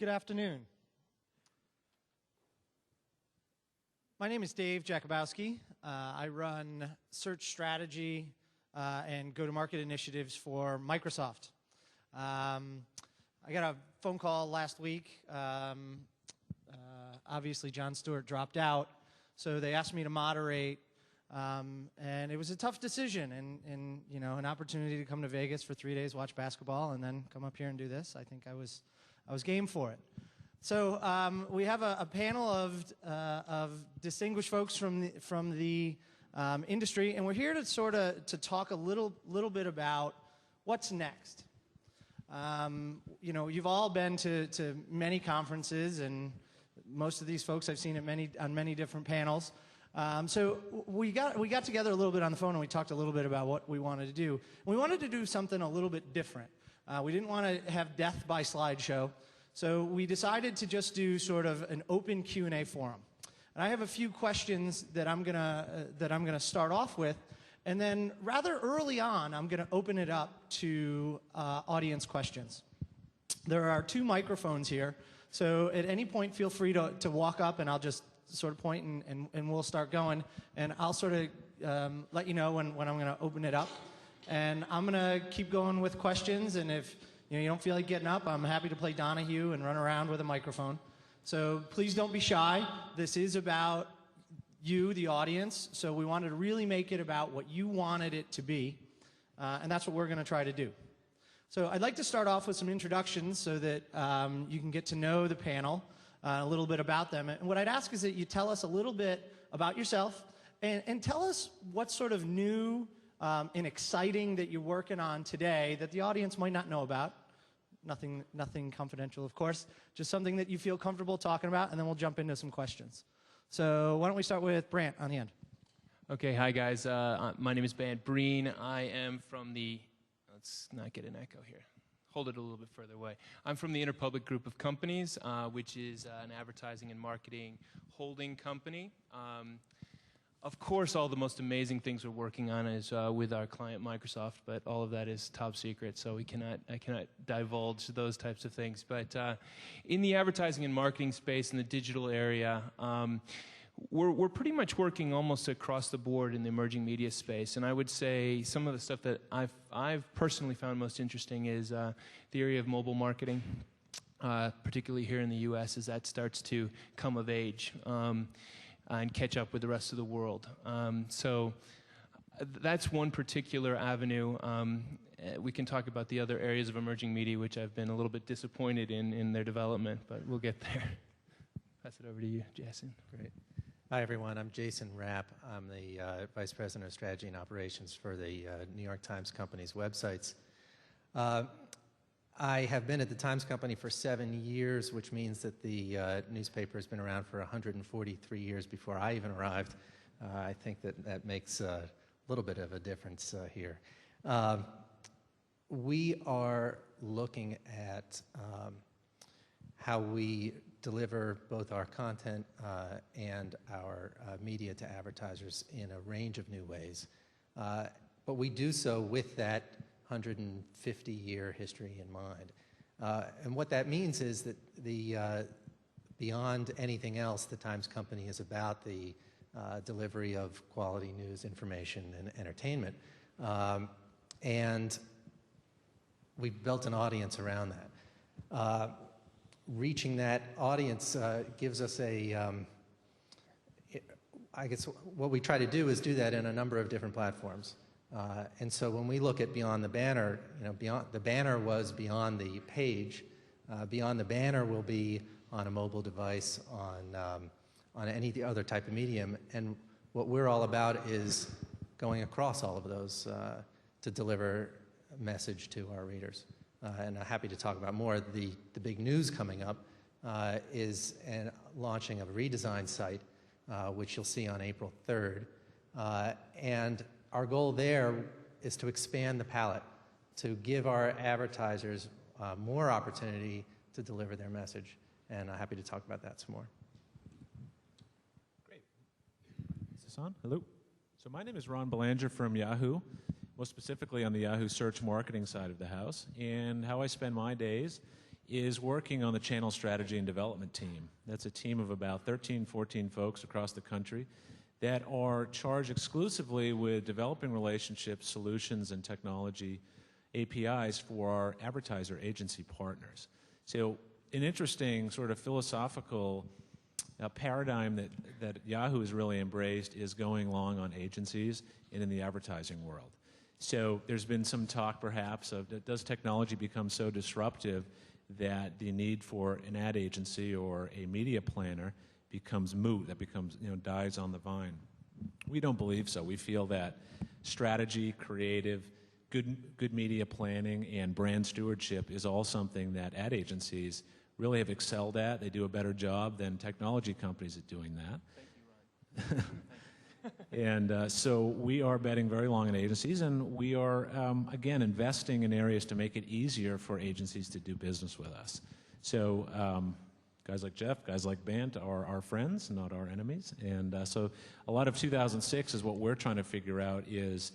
Good afternoon. My name is Dave Jakubowski. I run search strategy and go-to-market initiatives for Microsoft. I got a phone call last week. Obviously, Jon Stewart dropped out, so they asked me to moderate, and it was a tough decision. And you know, an opportunity to come to Vegas for 3 days, watch basketball, and then come up here and do this. I think I was game for it. So we have a panel of distinguished folks from the industry, and we're here to sort of talk a little bit about what's next. You know, you've all been to many conferences, and most of these folks I've seen on many different panels. So we got together a little bit on the phone, and we talked a little bit about what we wanted to do. We wanted to do something a little bit different. We didn't want to have death by slideshow, so we decided to just do sort of an open Q&A forum. And I have a few questions that I'm gonna start off with, and then rather early on, I'm gonna open it up to audience questions. There are 2 microphones here, so at any point, feel free to walk up, and I'll just sort of point, and we'll start going, and I'll sort of let you know when I'm gonna open it up. And I'm gonna keep going with questions, and if you don't feel like getting up, I'm happy to play Donahue and run around with a microphone. So please don't be shy. This is about you, the audience, so we wanted to really make it about what you wanted it to be, and that's what we're gonna try to do. So I'd like to start off with some introductions so that you can get to know the panel, a little bit about them. And what I'd ask is that you tell us a little bit about yourself, and tell us what's sort of new and exciting that you're working on today that the audience might not know about. Nothing confidential, of course. Just something that you feel comfortable talking about, and then we'll jump into some questions. So why don't we start with Brant on the end. Okay, hi guys. My name is Brant Breen. I am from the, let's not get an echo here. Hold it a little bit further away. I'm from the Interpublic Group of Companies, which is an advertising and marketing holding company. Of course, all the most amazing things we're working on is with our client Microsoft, but all of that is top secret, so I cannot divulge those types of things. But in the advertising and marketing space, in the digital area, we're pretty much working almost across the board in the emerging media space. And I would say some of the stuff that I've personally found most interesting is the area of mobile marketing, particularly here in the U.S. as that starts to come of age. And catch up with the rest of the world. So that's one particular avenue. We can talk about the other areas of emerging media, which I've been a little bit disappointed in their development, but we'll get there. Pass it over to you, Jason. Great. Hi, everyone. I'm Jason Rapp. I'm the Vice President of Strategy and Operations for the New York Times Company's websites. I have been at the Times Company for 7 years, which means that the newspaper has been around for 143 years before I even arrived. I think that makes a little bit of a difference here. We are looking at how we deliver both our content and our media to advertisers in a range of new ways. But we do so with that 150-year history in mind. And what that means is that beyond anything else, the Times Company is about the delivery of quality news, information, and entertainment. And we've built an audience around that. Reaching that audience gives us I guess what we try to do is do that in a number of different platforms. And so when we look at Beyond the Banner, Beyond the Banner was beyond the page. Beyond the Banner will be on a mobile device, on any other type of medium. And what we're all about is going across all of those to deliver a message to our readers. And I'm happy to talk about more. The big news coming up is launching of a redesigned site, which you'll see on April 3rd. And our goal there is to expand the palette, to give our advertisers more opportunity to deliver their message. And I'm happy to talk about that some more. Great. Is this on? Hello. So my name is Ron Belanger from Yahoo, most specifically on the Yahoo search marketing side of the house. And how I spend my days is working on the channel strategy and development team. That's a team of about 13, 14 folks across the country that are charged exclusively with developing relationships, solutions, and technology APIs for our advertiser agency partners. So an interesting sort of philosophical paradigm that Yahoo has really embraced is going long on agencies and in the advertising world. So there's been some talk perhaps of, does technology become so disruptive that the need for an ad agency or a media planner becomes moot, that becomes, dies on the vine? We don't believe so. We feel that strategy, creative, good media planning, and brand stewardship is all something that ad agencies really have excelled at. They do a better job than technology companies at doing that. Thank you, Ron. And so we are betting very long on agencies, and we are, again, investing in areas to make it easier for agencies to do business with us. So guys like Jeff, guys like Bant are our friends, not our enemies. And so a lot of 2006 is what we're trying to figure out is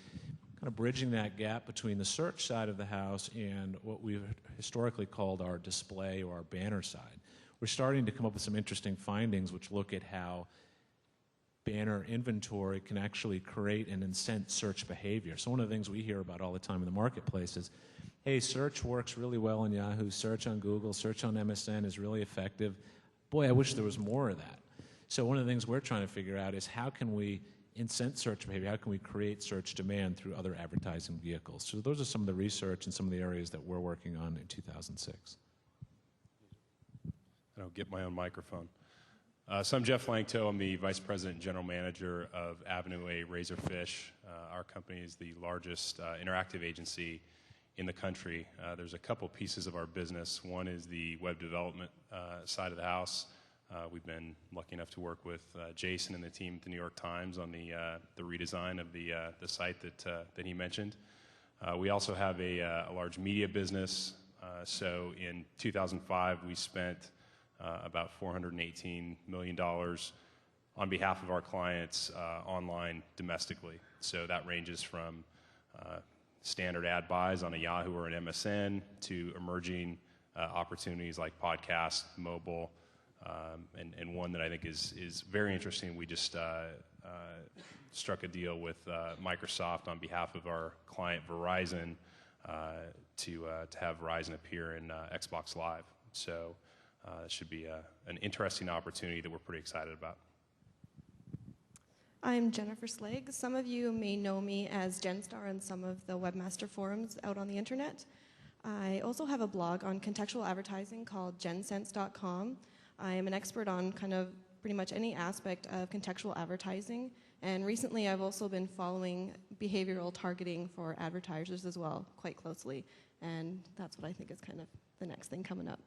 kind of bridging that gap between the search side of the house and what we've historically called our display or our banner side. We're starting to come up with some interesting findings which look at how banner inventory can actually create and incent search behavior. So one of the things we hear about all the time in the marketplace is, hey, search works really well in Yahoo, search on Google, search on MSN is really effective. Boy, I wish there was more of that. So one of the things we're trying to figure out is how can we incent search behavior, how can we create search demand through other advertising vehicles? So those are some of the research and some of the areas that we're working on in 2006. I don't get my own microphone. So I'm Jeff Langto. I'm the Vice President and General Manager of Avenue A Razorfish. Our company is the largest interactive agency in the country. There's a couple pieces of our business. One is the web development side of the house. We've been lucky enough to work with Jason and the team at the New York Times on the redesign of the site that he mentioned. We also have a large media business. So in 2005, we spent about $418 million on behalf of our clients online domestically. So that ranges from standard ad buys on a Yahoo or an MSN to emerging opportunities like podcast, mobile, and one that I think is very interesting. We just struck a deal with Microsoft on behalf of our client Verizon to have Verizon appear in Xbox Live. So it should be an interesting opportunity that we're pretty excited about. I'm Jennifer Slegg. Some of you may know me as Genstar on some of the webmaster forums out on the internet. I also have a blog on contextual advertising called gensense.com. I am an expert on kind of pretty much any aspect of contextual advertising, and recently I've also been following behavioral targeting for advertisers as well quite closely, and that's what I think is kind of the next thing coming up.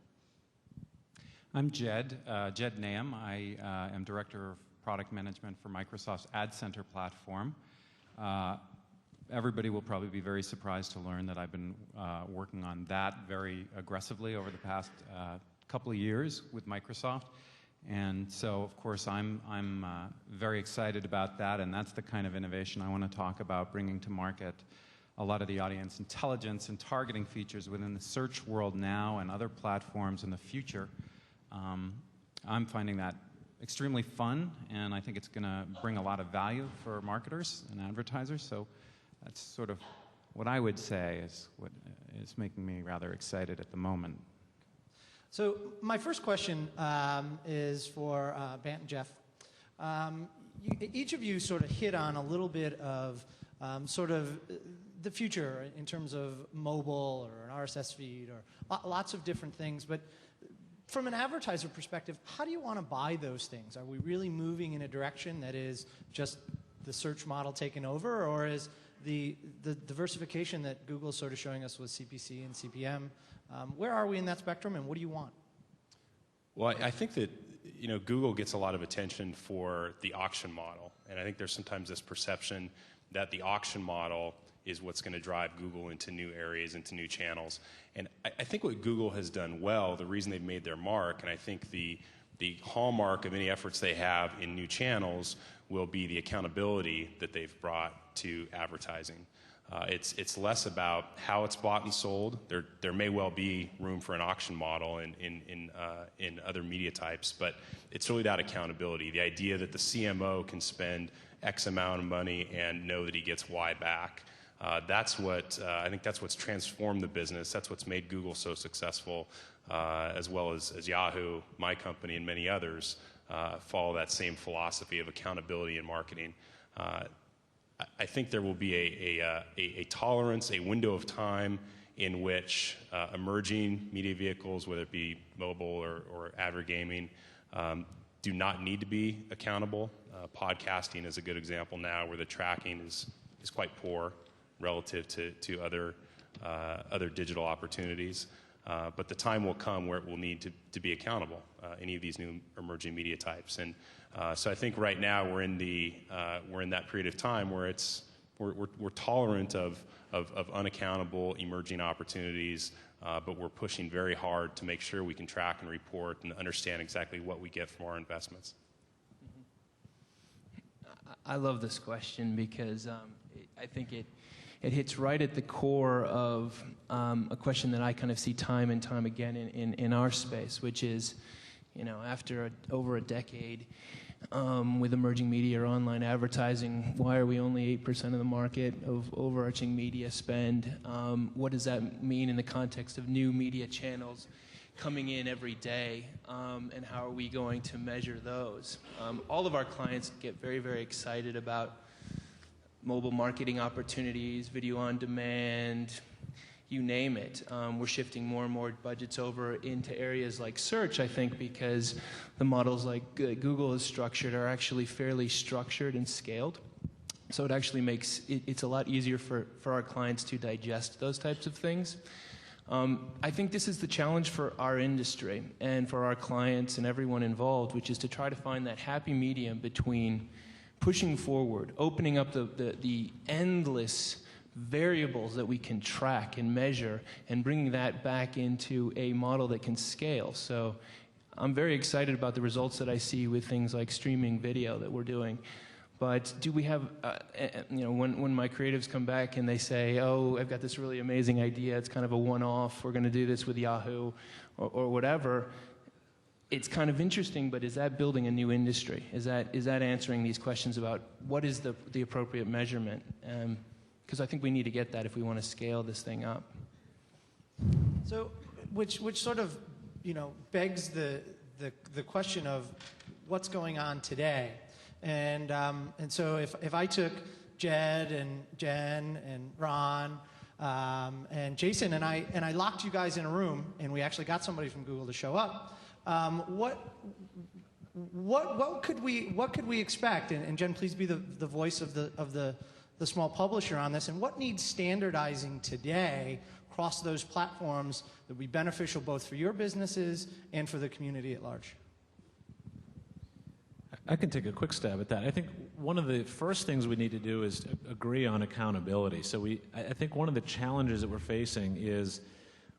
I'm Jed Nahum. I am Director of Product Management for Microsoft's Ad Center platform. Everybody will probably be very surprised to learn that I've been working on that very aggressively over the past couple of years with Microsoft. And so, of course, I'm very excited about that, and that's the kind of innovation I want to talk about, bringing to market a lot of the audience intelligence and targeting features within the search world now and other platforms in the future. I'm finding that extremely fun, and I think it's going to bring a lot of value for marketers and advertisers. So that's sort of what I would say is what is making me rather excited at the moment. So my first question is for Bant and Jeff. Each of you sort of hit on a little bit of sort of the future in terms of mobile or an RSS feed or lots of different things. But from an advertiser perspective, how do you want to buy those things? Are we really moving in a direction that is just the search model taken over, or is the diversification that Google's sort of showing us with CPC and CPM, where are we in that spectrum, and what do you want? Well, I think that Google gets a lot of attention for the auction model, and I think there's sometimes this perception that the auction model is what's going to drive Google into new areas, into new channels. And I think what Google has done well, the reason they've made their mark, and I think the hallmark of any efforts they have in new channels will be the accountability that they've brought to advertising. It's less about how it's bought and sold. There may well be room for an auction model in other media types, but it's really that accountability. The idea that the CMO can spend X amount of money and know that he gets Y back. That's what I think. That's what's transformed the business. That's what's made Google so successful, as well as Yahoo, my company, and many others follow that same philosophy of accountability in marketing. I think there will be a tolerance, a window of time in which emerging media vehicles, whether it be mobile or advert gaming, do not need to be accountable. Podcasting is a good example now where the tracking is quite poor relative to other digital opportunities. But the time will come where it will need to be accountable, any of these new emerging media types. And so I think right now we're in that period of time where we're tolerant of unaccountable emerging opportunities, but we're pushing very hard to make sure we can track and report and understand exactly what we get from our investments. I love this question because I think it hits right at the core of a question that I kind of see time and time again in our space, which is, after over a decade with emerging media or online advertising, why are we only 8% of the market of overarching media spend? What does that mean in the context of new media channels coming in every day, and how are we going to measure those? All of our clients get very, very excited about mobile marketing opportunities, video on demand, you name it. We're shifting more and more budgets over into areas like search, I think, because the models like Google is structured are actually fairly structured and scaled. So it actually makes it's a lot easier for our clients to digest those types of things. I think this is the challenge for our industry and for our clients and everyone involved, which is to try to find that happy medium between pushing forward, opening up the endless variables that we can track and measure, and bringing that back into a model that can scale. So I'm very excited about the results that I see with things like streaming video that we're doing. But do we have, when my creatives come back and they say, oh, I've got this really amazing idea, it's kind of a one-off, we're going to do this with Yahoo or whatever, it's kind of interesting, but is that building a new industry? Is that answering these questions about what is the appropriate measurement? Because I think we need to get that if we want to scale this thing up. So, which sort of, begs the question of what's going on today. And so if I took Jed and Jen and Ron and Jason and I locked you guys in a room and we actually got somebody from Google to show up, what could we expect? And Jen, please be the voice of the small publisher on this. And what needs standardizing today across those platforms that would be beneficial both for your businesses and for the community at large? I can take a quick stab at that. I think one of the first things we need to do is agree on accountability. So I think one of the challenges that we're facing is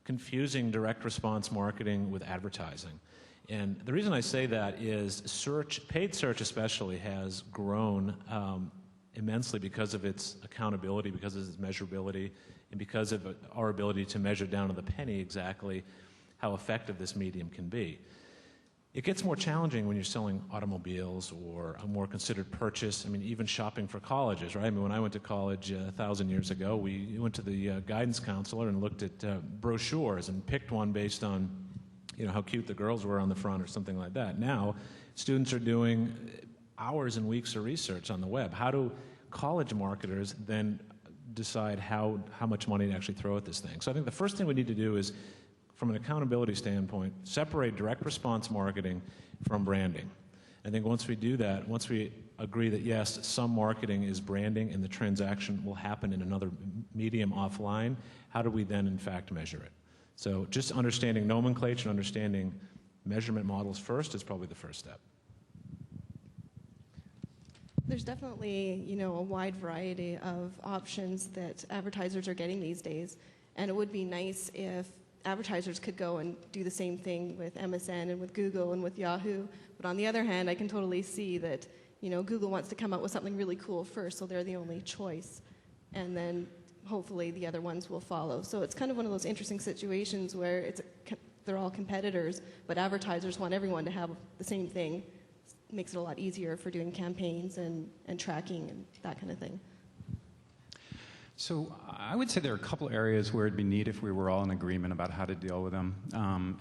confusing direct response marketing with advertising. And the reason I say that is search, paid search especially, has grown immensely because of its accountability, because of its measurability, and because of our ability to measure down to the penny exactly how effective this medium can be. It gets more challenging when you're selling automobiles or a more considered purchase. I mean, even shopping for colleges, right? I mean, when I went to college 1,000 years ago, we went to the guidance counselor and looked at brochures and picked one based on, how cute the girls were on the front or something like that. Now, students are doing hours and weeks of research on the web. How do college marketers then decide how much money to actually throw at this thing? So I think the first thing we need to do is, from an accountability standpoint, separate direct response marketing from branding. I think once we do that, once we agree that yes, some marketing is branding and the transaction will happen in another medium offline, how do we then in fact measure it? So just understanding nomenclature and understanding measurement models first is probably the first step. There's definitely, a wide variety of options that advertisers are getting these days, and it would be nice if advertisers could go and do the same thing with MSN and with Google and with Yahoo. But on the other hand, I can totally see that, Google wants to come up with something really cool first, so they're the only choice. And then hopefully the other ones will follow. So it's kind of one of those interesting situations where they're all competitors, but advertisers want everyone to have the same thing. It makes it a lot easier for doing campaigns and tracking and that kind of thing. So I would say there are a couple areas where it'd be neat if we were all in agreement about how to deal with them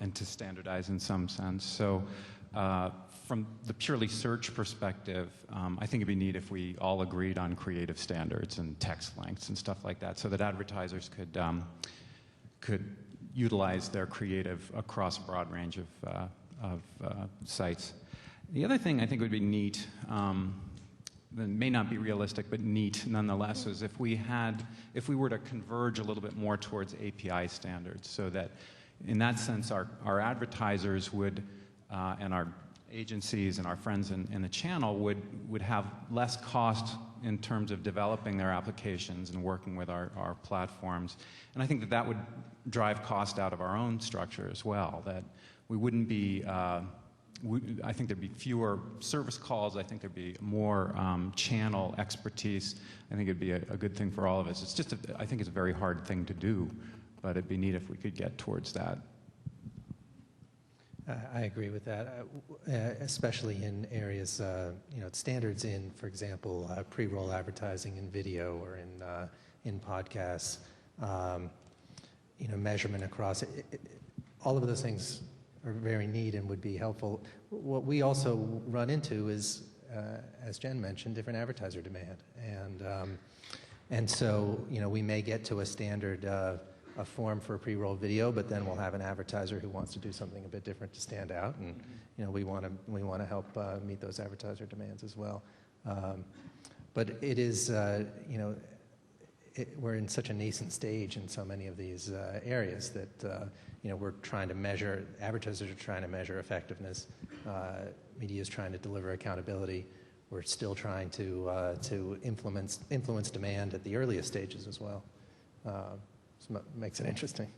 and to standardize in some sense. So from the purely search perspective, I think it'd be neat if we all agreed on creative standards and text lengths and stuff like that, so that advertisers could utilize their creative across a broad range of sites. The other thing I think would be neat, that may not be realistic, but neat nonetheless, is if we were to converge a little bit more towards API standards, so that in that sense our advertisers would, and our agencies and our friends in the channel would have less cost in terms of developing their applications and working with our platforms. And I think that would drive cost out of our own structure as well, that we wouldn't be, I think there'd be fewer service calls. I think there'd be more channel expertise. I think it'd be a good thing for all of us. It's just, I think it's a very hard thing to do, but it'd be neat if we could get towards that. I agree with that, especially in areas, standards in, for example, pre-roll advertising in video or in podcasts, measurement across it. All of those things are very neat and would be helpful. What we also run into is, as Jen mentioned, different advertiser demand, and so we may get to a standard a form for a pre-roll video, but then we'll have an advertiser who wants to do something a bit different to stand out, and we want to help meet those advertiser demands as well. But it is we're in such a nascent stage in so many of these areas that we're trying to measure. Advertisers are trying to measure effectiveness. Media is trying to deliver accountability. We're still trying to influence demand at the earliest stages as well. So makes it interesting.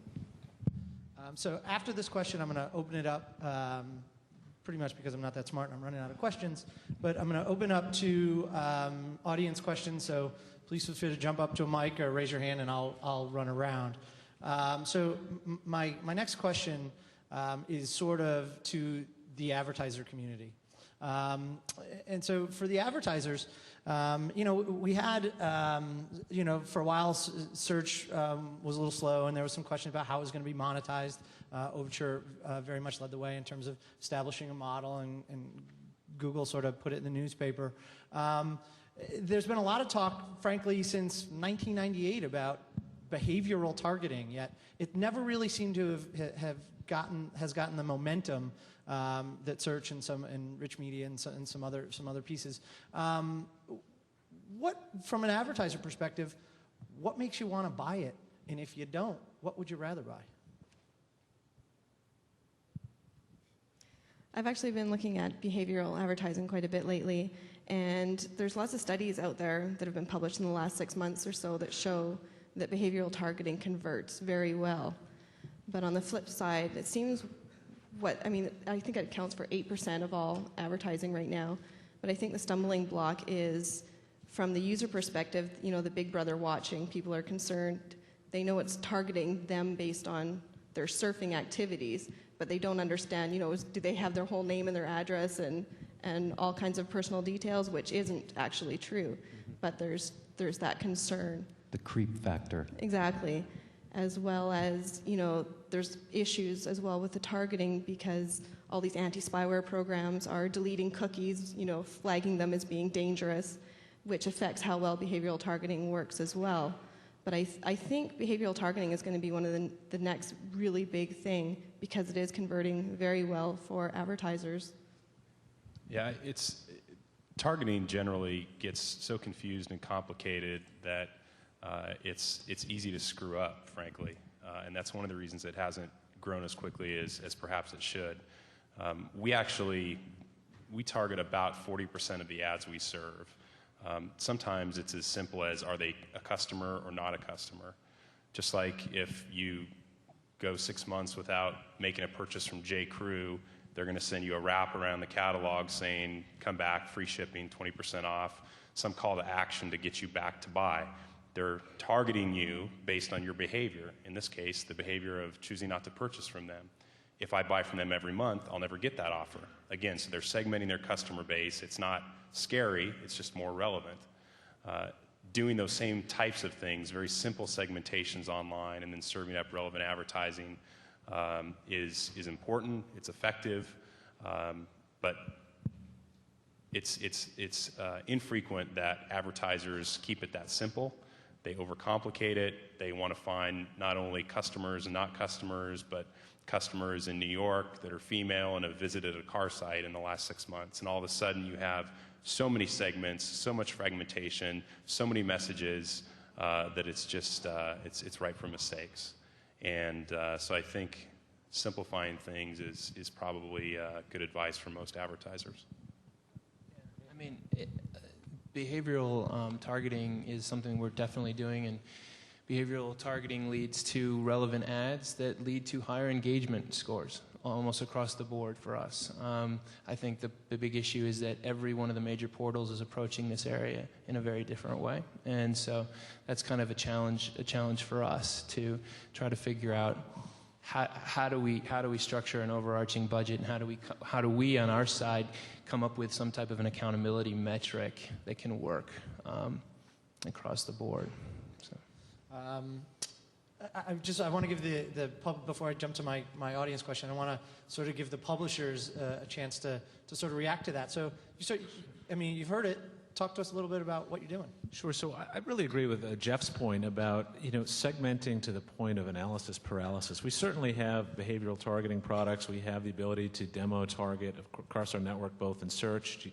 So after this question, I'm going to open it up, pretty much because I'm not that smart and I'm running out of questions, but I'm going to open up to audience questions. So please feel free to jump up to a mic or raise your hand, and I'll run around. So my next question is sort of to the advertiser community. And so for the advertisers, we had, for a while, search was a little slow, and there was some question about how it was going to be monetized. Overture very much led the way in terms of establishing a model, and Google sort of put it in the newspaper. There's been a lot of talk, frankly, since 1998 about behavioral targeting, yet it never really seemed to have gotten the momentum that search and rich media and some other pieces. What, from an advertiser perspective, what makes you want to buy it? And if you don't, what would you rather buy? I've actually been looking at behavioral advertising quite a bit lately, and there's lots of studies out there that have been published in the last 6 months or so that show that behavioral targeting converts very well. But on the flip side, it seems I think it accounts for 8% of all advertising right now. But I think the stumbling block is, from the user perspective, the big brother watching, people are concerned. They know it's targeting them based on their surfing activities, but they don't understand, do they have their whole name and their address and all kinds of personal details, which isn't actually true. But there's that concern. The creep factor. Exactly. As well as, there's issues as well with the targeting, because all these anti-spyware programs are deleting cookies, flagging them as being dangerous, which affects how well behavioral targeting works as well. But I think behavioral targeting is going to be one of the next really big thing, because it is converting very well for advertisers. Yeah, targeting generally gets so confused and complicated that it's easy to screw up, frankly, and that's one of the reasons it hasn't grown as quickly as perhaps it should. We target about 40% of the ads we serve. Sometimes it's as simple as, are they a customer or not a customer? Just like if you go 6 months without making a purchase from J. Crew, they're going to send you a wrap around the catalog saying, come back, free shipping, 20% off, some call to action to get you back to buy. They're targeting you based on your behavior. In this case, the behavior of choosing not to purchase from them. If I buy from them every month, I'll never get that offer. Again, so they're segmenting their customer base. It's not scary, it's just more relevant. Doing those same types of things, very simple segmentations online, and then serving up relevant advertising is important, it's effective, but it's infrequent that advertisers keep it that simple. They overcomplicate it. They want to find not only customers and not customers, but customers in New York that are female and have visited a car site in the last 6 months. And all of a sudden you have so many segments, so much fragmentation, so many messages that it's just, it's ripe for mistakes. And so I think simplifying things is probably good advice for most advertisers. I mean, behavioral targeting is something we're definitely doing, and behavioral targeting leads to relevant ads that lead to higher engagement scores almost across the board for us. I think the big issue is that every one of the major portals is approaching this area in a very different way, and so that's kind of a challenge for us to try to figure out how do we structure an overarching budget, and how do we on our side come up with some type of an accountability metric that can work across the board. So. I want to give the before I jump to my audience question, I want to sort of give the publishers a chance to sort of react to that. So you've heard it. Talk to us a little bit about what you're doing. Sure. So I really agree with Jeff's point about segmenting to the point of analysis paralysis. We certainly have behavioral targeting products. We have the ability to demo target across our network, both in search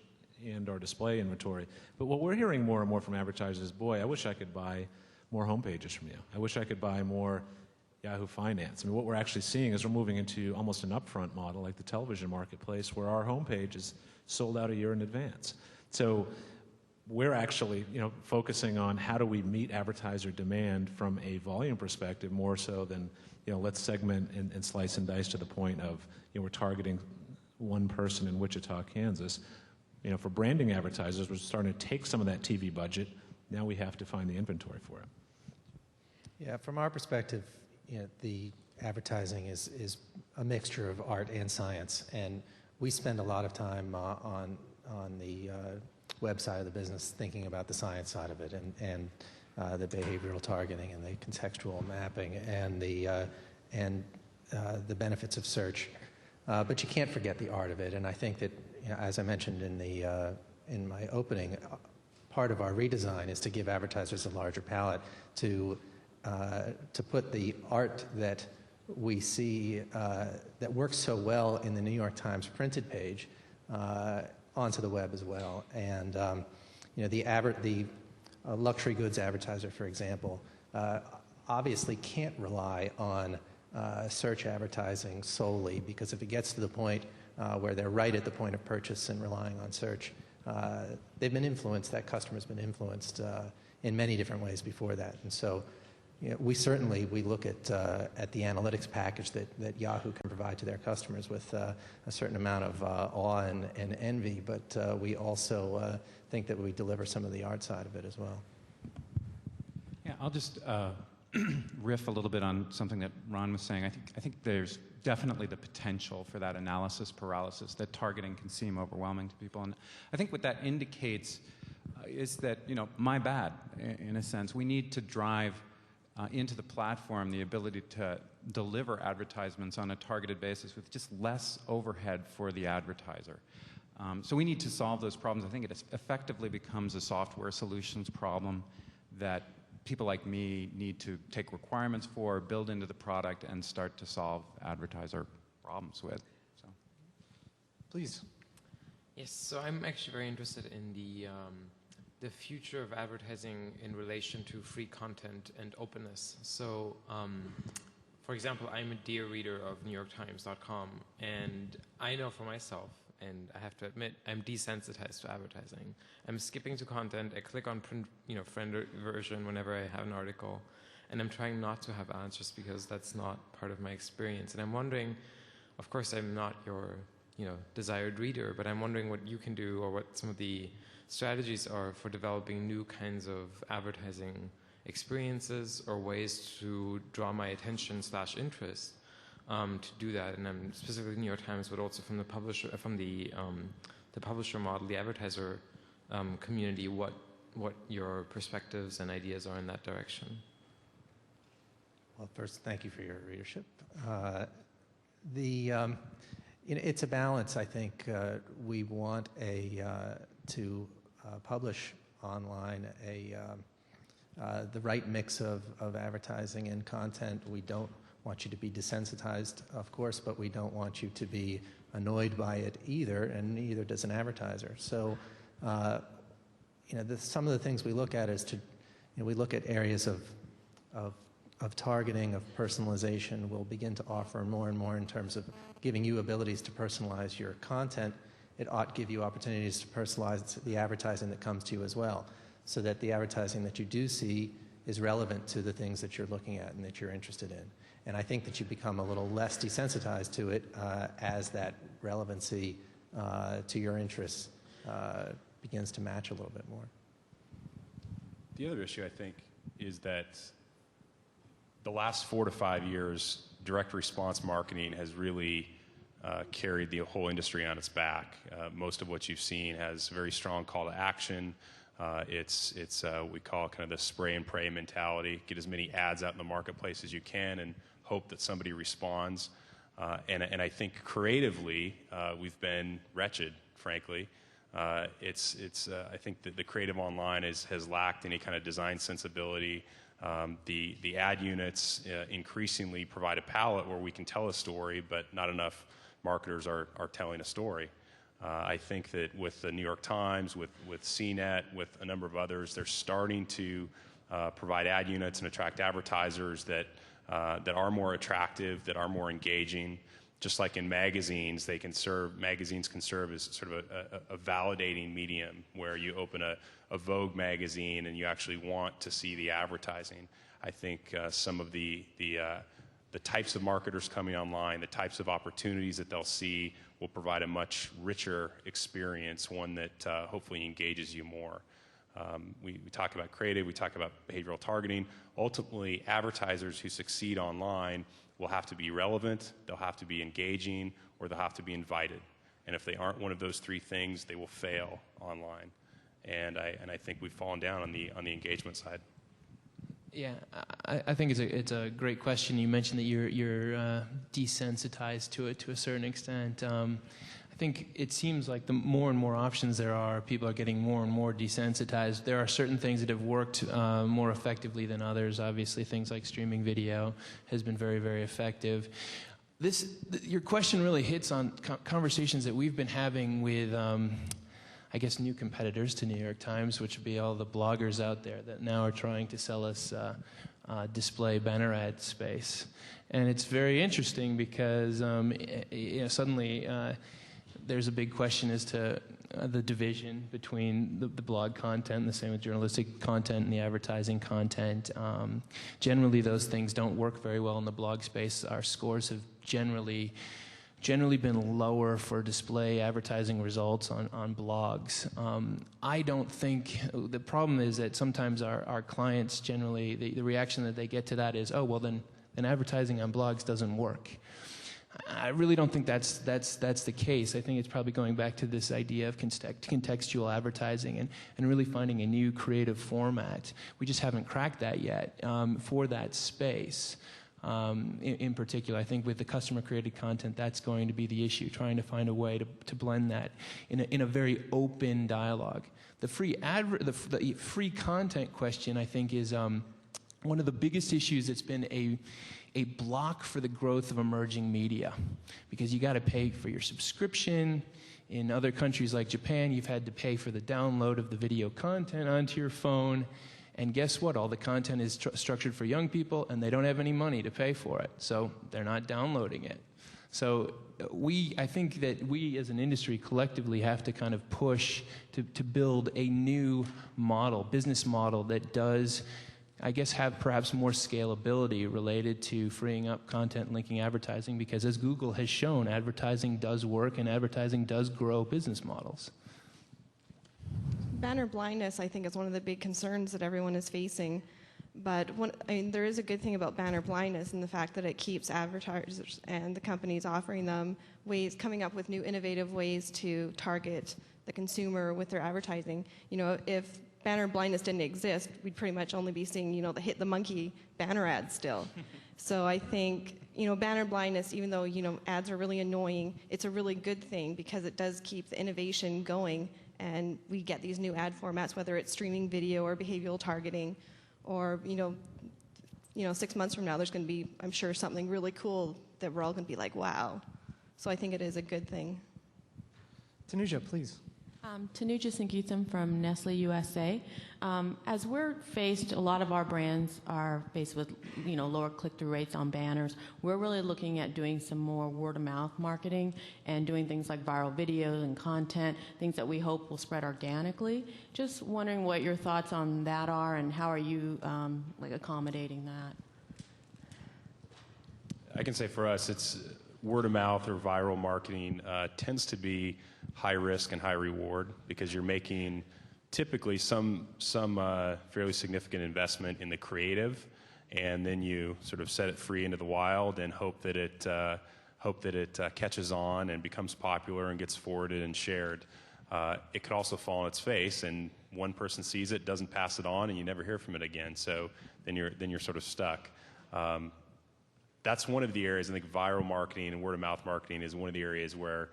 and our display inventory. But what we're hearing more and more from advertisers is, boy, I wish I could buy more homepages from you. I wish I could buy more Yahoo Finance. I mean, what we're actually seeing is we're moving into almost an upfront model like the television marketplace, where our homepage is sold out a year in advance. So we're actually focusing on how do we meet advertiser demand from a volume perspective more so than let's segment and slice and dice to the point of we're targeting one person in Wichita, Kansas. For branding advertisers, we're starting to take some of that TV budget. Now we have to find the inventory for it. Yeah, from our perspective, the advertising is a mixture of art and science, and we spend a lot of time on the web side of the business thinking about the science side of it, and the behavioral targeting and the contextual mapping and the benefits of search. But you can't forget the art of it, and I think that as I mentioned in my opening, part of our redesign is to give advertisers a larger palette to put the art that we see that works so well in the New York Times printed page onto the web as well. And the luxury goods advertiser, for example, obviously can't rely on search advertising solely, because if it gets to the point where they're right at the point of purchase and relying on search, they've been influenced, that customer's been influenced in many different ways before that. And so we look at the analytics package that Yahoo can provide to their customers with a certain amount of awe and envy, but we also think that we deliver some of the art side of it as well. Yeah, I'll just riff a little bit on something that Ron was saying. I think there's definitely the potential for that analysis paralysis, that targeting can seem overwhelming to people. And I think what that indicates is that, my bad, in a sense. We need to drive into the platform the ability to deliver advertisements on a targeted basis with just less overhead for the advertiser. So we need to solve those problems. I think it effectively becomes a software solutions problem that people like me need to take requirements for, build into the product, and start to solve advertiser problems with. So, please. Yes, so I'm actually very interested in the future of advertising in relation to free content and openness. So, for example, I'm a dear reader of NewYorkTimes.com, and I know for myself, and I have to admit, I'm desensitized to advertising. I'm skipping to content. I click on print, friend version whenever I have an article, and I'm trying not to have answers because that's not part of my experience. And I'm wondering, of course, I'm not your, desired reader, but I'm wondering what you can do, or what some of the strategies are for developing new kinds of advertising experiences or ways to draw my attention / interest to do that. And I'm specifically New York Times, but also from the publisher, the publisher model, the advertiser community, what your perspectives and ideas are in that direction. Well, first, thank you for your readership. It's a balance, I think. We want to publish online the right mix of advertising and content. We don't want you to be desensitized, of course, but we don't want you to be annoyed by it either, and neither does an advertiser. So, some of the things we look at is we look at areas of targeting, of personalization. We'll begin to offer more and more in terms of giving you abilities to personalize your content. It ought to give you opportunities to personalize the advertising that comes to you as well, so that the advertising that you do see is relevant to the things that you're looking at and that you're interested in. And I think that you become a little less desensitized to it as that relevancy to your interests begins to match a little bit more. The other issue, I think, is that the last 4 to 5 years, direct response marketing has really carried the whole industry on its back. Most of what you've seen has very strong call to action. It's we call kind of the spray and pray mentality. Get as many ads out in the marketplace as you can and hope that somebody responds. And I think creatively, we've been wretched, frankly. I think that the creative online has lacked any kind of design sensibility. The ad units increasingly provide a palette where we can tell a story, but not enough marketers are telling a story. I think that with the New York Times, with CNET, with a number of others, they're starting to provide ad units and attract advertisers that are more attractive, that are more engaging. Just like in magazines, magazines can serve as sort of a validating medium where you open a Vogue magazine and you actually want to see the advertising. I think some of the types of marketers coming online, the types of opportunities that they'll see will provide a much richer experience, one that hopefully engages you more. We talk about creative, we talk about behavioral targeting. Ultimately, advertisers who succeed online will have to be relevant, they'll have to be engaging, or they'll have to be invited. And if they aren't one of those three things, they will fail online. And I think we've fallen down on the engagement side. Yeah, I think it's a great question. You mentioned that you're desensitized to it to a certain extent. I think it seems like the more and more options there are, people are getting more and more desensitized. There are certain things that have worked more effectively than others. Obviously, things like streaming video has been very, very effective. Your question really hits on conversations that we've been having with, I guess, new competitors to New York Times, which would be all the bloggers out there that now are trying to sell us display banner ad space. And it's very interesting because suddenly there's a big question as to the division between the blog content, the same with journalistic content and the advertising content. Generally, those things don't work very well in the blog space. Our scores have generally been lower for display advertising results on blogs. I don't think, the problem is that sometimes our clients generally, the reaction that they get to that is, oh, well then advertising on blogs doesn't work. I really don't think that's the case. I think it's probably going back to this idea of contextual advertising and really finding a new creative format. We just haven't cracked that yet for that space. In particular, I think with the customer-created content, that's going to be the issue, trying to find a way to blend that in a very open dialogue. The free content question, I think, is one of the biggest issues that's been a block for the growth of emerging media, because you got to pay for your subscription. In other countries like Japan, you've had to pay for the download of the video content onto your phone. And guess what? All the content is structured for young people, and they don't have any money to pay for it. So they're not downloading it. So I think that we as an industry collectively have to kind of push to build a new business model that does, I guess, have perhaps more scalability related to freeing up content and linking advertising, because as Google has shown, advertising does work and advertising does grow business models. Banner blindness, I think, is one of the big concerns that everyone is facing. But there is a good thing about banner blindness in the fact that it keeps advertisers and the companies offering them coming up with new innovative ways to target the consumer with their advertising. If banner blindness didn't exist, we'd pretty much only be seeing, the hit the monkey banner ads still. So I think, banner blindness, even though, ads are really annoying, it's a really good thing because it does keep the innovation going, and we get these new ad formats, whether it's streaming video or behavioral targeting, or, 6 months from now, there's going to be, I'm sure, something really cool that we're all going to be like, wow. So I think it is a good thing. Tanuja, please. Tanuja Sangeetam from Nestle USA. As we're faced, a lot of our brands are faced with, lower click-through rates on banners. We're really looking at doing some more word-of-mouth marketing and doing things like viral videos and content, things that we hope will spread organically. Just wondering what your thoughts on that are, and how are you accommodating that? I can say for us, it's word of mouth or viral marketing tends to be high risk and high reward, because you're making typically some fairly significant investment in the creative, and then you sort of set it free into the wild and hope that it catches on and becomes popular and gets forwarded and shared. It could also fall on its face, and one person sees it, doesn't pass it on, and you never hear from it again. So then you're sort of stuck. That's one of the areas. I think viral marketing and word of mouth marketing is one of the areas where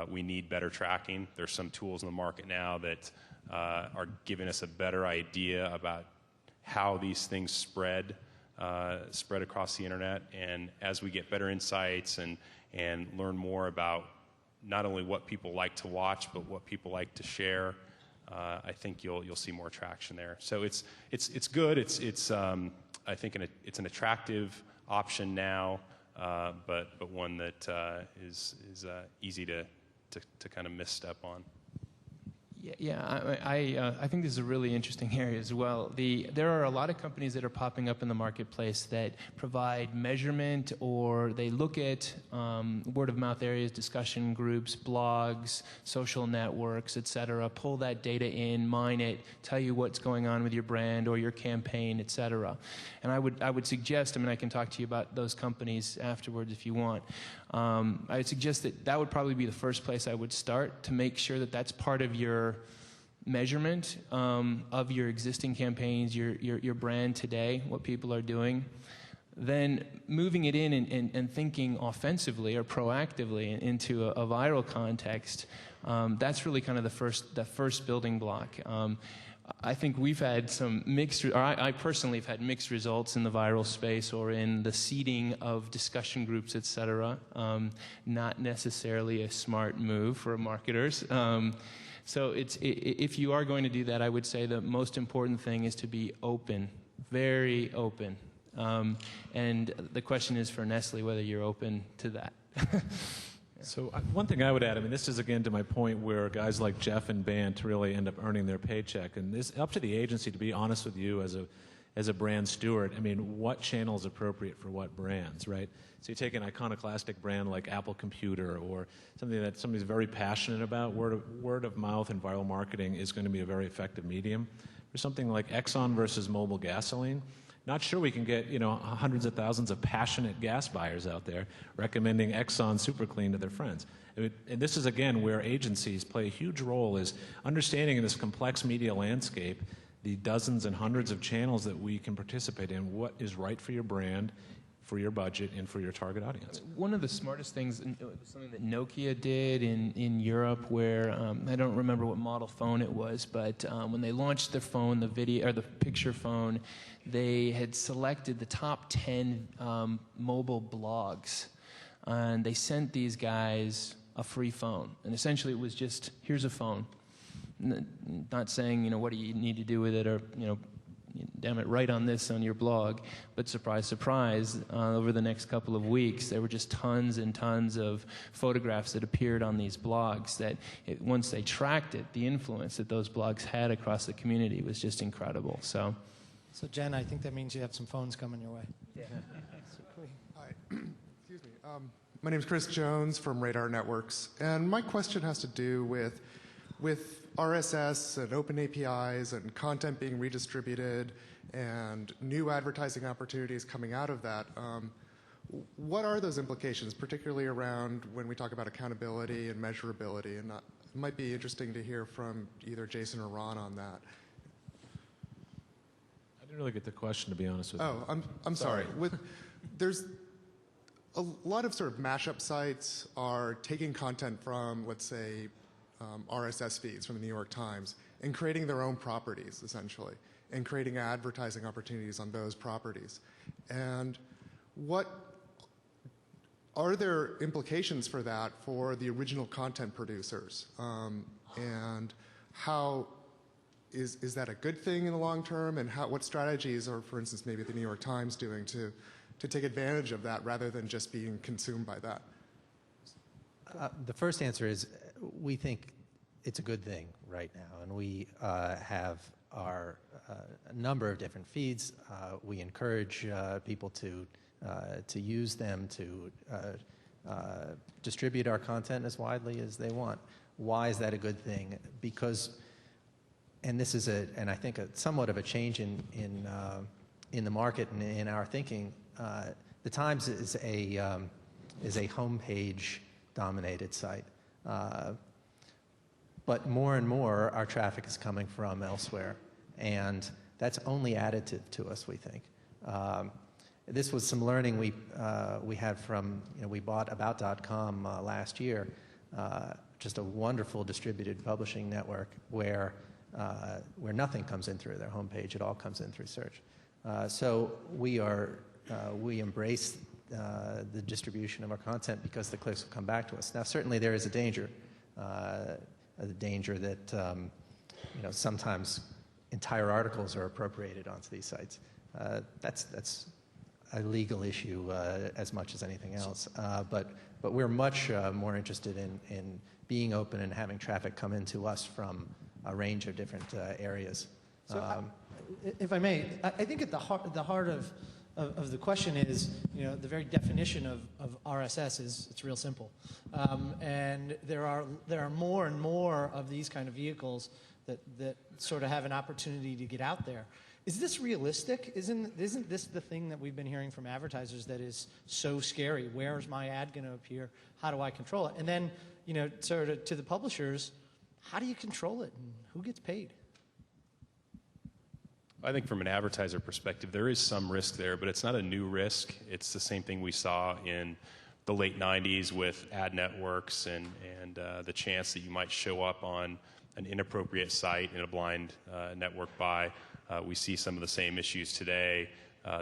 we need better tracking. There's some tools in the market now that are giving us a better idea about how these things spread across the internet. And as we get better insights and learn more about not only what people like to watch, but what people like to share, I think you'll see more traction there. So it's good. It's I think it's an attractive option now, but one that is easy to kind of misstep on. Yeah, I think this is a really interesting area as well. There are a lot of companies that are popping up in the marketplace that provide measurement, or they look at word-of-mouth areas, discussion groups, blogs, social networks, etc., pull that data in, mine it, tell you what's going on with your brand or your campaign, etc. And I would suggest, I can talk to you about those companies afterwards if you want. I would suggest that would probably be the first place I would start, to make sure that that's part of your measurement of your existing campaigns, your brand today, what people are doing. Then moving it in and thinking offensively or proactively into a viral context, that's really kind of the first building block. I think we've had some mixed, or I personally have had mixed results in the viral space or in the seeding of discussion groups, et cetera. Not necessarily a smart move for marketers. So if you are going to do that, I would say the most important thing is to be open, very open. And the question is for Nestle whether you're open to that. So one thing I would add, this is again to my point where guys like Jeff and Bant really end up earning their paycheck, and it's up to the agency to be honest with you as a brand steward. What channel is appropriate for what brands, right? So you take an iconoclastic brand like Apple Computer, or something that somebody's very passionate about, word of mouth and viral marketing is going to be a very effective medium. For something like Exxon versus Mobil gasoline, not sure we can get hundreds of thousands of passionate gas buyers out there recommending Exxon Super Clean to their friends. And this is again where agencies play a huge role, is understanding in this complex media landscape the dozens and hundreds of channels that we can participate in, what is right for your brand, for your budget, and for your target audience. One of the smartest things, something that Nokia did in Europe, where I don't remember what model phone it was, but when they launched their phone, the video or the picture phone, they had selected the top 10 mobile blogs, and they sent these guys a free phone. And essentially, it was just, here's a phone. Not saying, what do you need to do with it, or damn it, write on this on your blog. But surprise, surprise, over the next couple of weeks, there were just tons and tons of photographs that appeared on these blogs that, once they tracked it, the influence that those blogs had across the community was just incredible. So Jen, I think that means you have some phones coming your way. Yeah. Hi. Excuse me. My name is Chris Jones from Radar Networks, and my question has to do with with RSS and open APIs and content being redistributed and new advertising opportunities coming out of that, what are those implications, particularly around when we talk about accountability and measurability? And it might be interesting to hear from either Jason or Ron on that. I didn't really get the question, to be honest with you. Oh, I'm sorry. There's a lot of sort of mashup sites are taking content from, let's say, RSS feeds from the New York Times and creating their own properties, essentially, and creating advertising opportunities on those properties. And are there implications for that for the original content producers? And how is that a good thing in the long term? And what strategies are, for instance, maybe the New York Times doing to take advantage of that rather than just being consumed by that? The first answer is we think it's a good thing right now, and we have a number of different feeds. We encourage people to use them to distribute our content as widely as they want. Why is that a good thing? Because, and this is and I think somewhat of a change in the market and in our thinking. The Times is a homepage dominated site, but more and more our traffic is coming from elsewhere, and that's only additive to us, we think. This was some learning we had from, we bought About.com last year, just a wonderful distributed publishing network where nothing comes in through their homepage, it all comes in through search. So we embrace the distribution of our content because the clicks will come back to us. Now, certainly there is a danger that sometimes entire articles are appropriated onto these sites. That's a legal issue as much as anything else. But we're much more interested in being open and having traffic come into us from a range of different areas. So, if I may, I think at the heart of the question is, the very definition of RSS is it's real simple, and there are more and more of these kind of vehicles that sort of have an opportunity to get out there. Is this realistic? Isn't this the thing that we've been hearing from advertisers that is so scary? Where is my ad going to appear? How do I control it? And then, sort of to the publishers, how do you control it, and who gets paid? I think from an advertiser perspective, there is some risk there, but it's not a new risk. It's the same thing we saw in the late 90s with ad networks and the chance that you might show up on an inappropriate site in a blind network buy. We see some of the same issues today.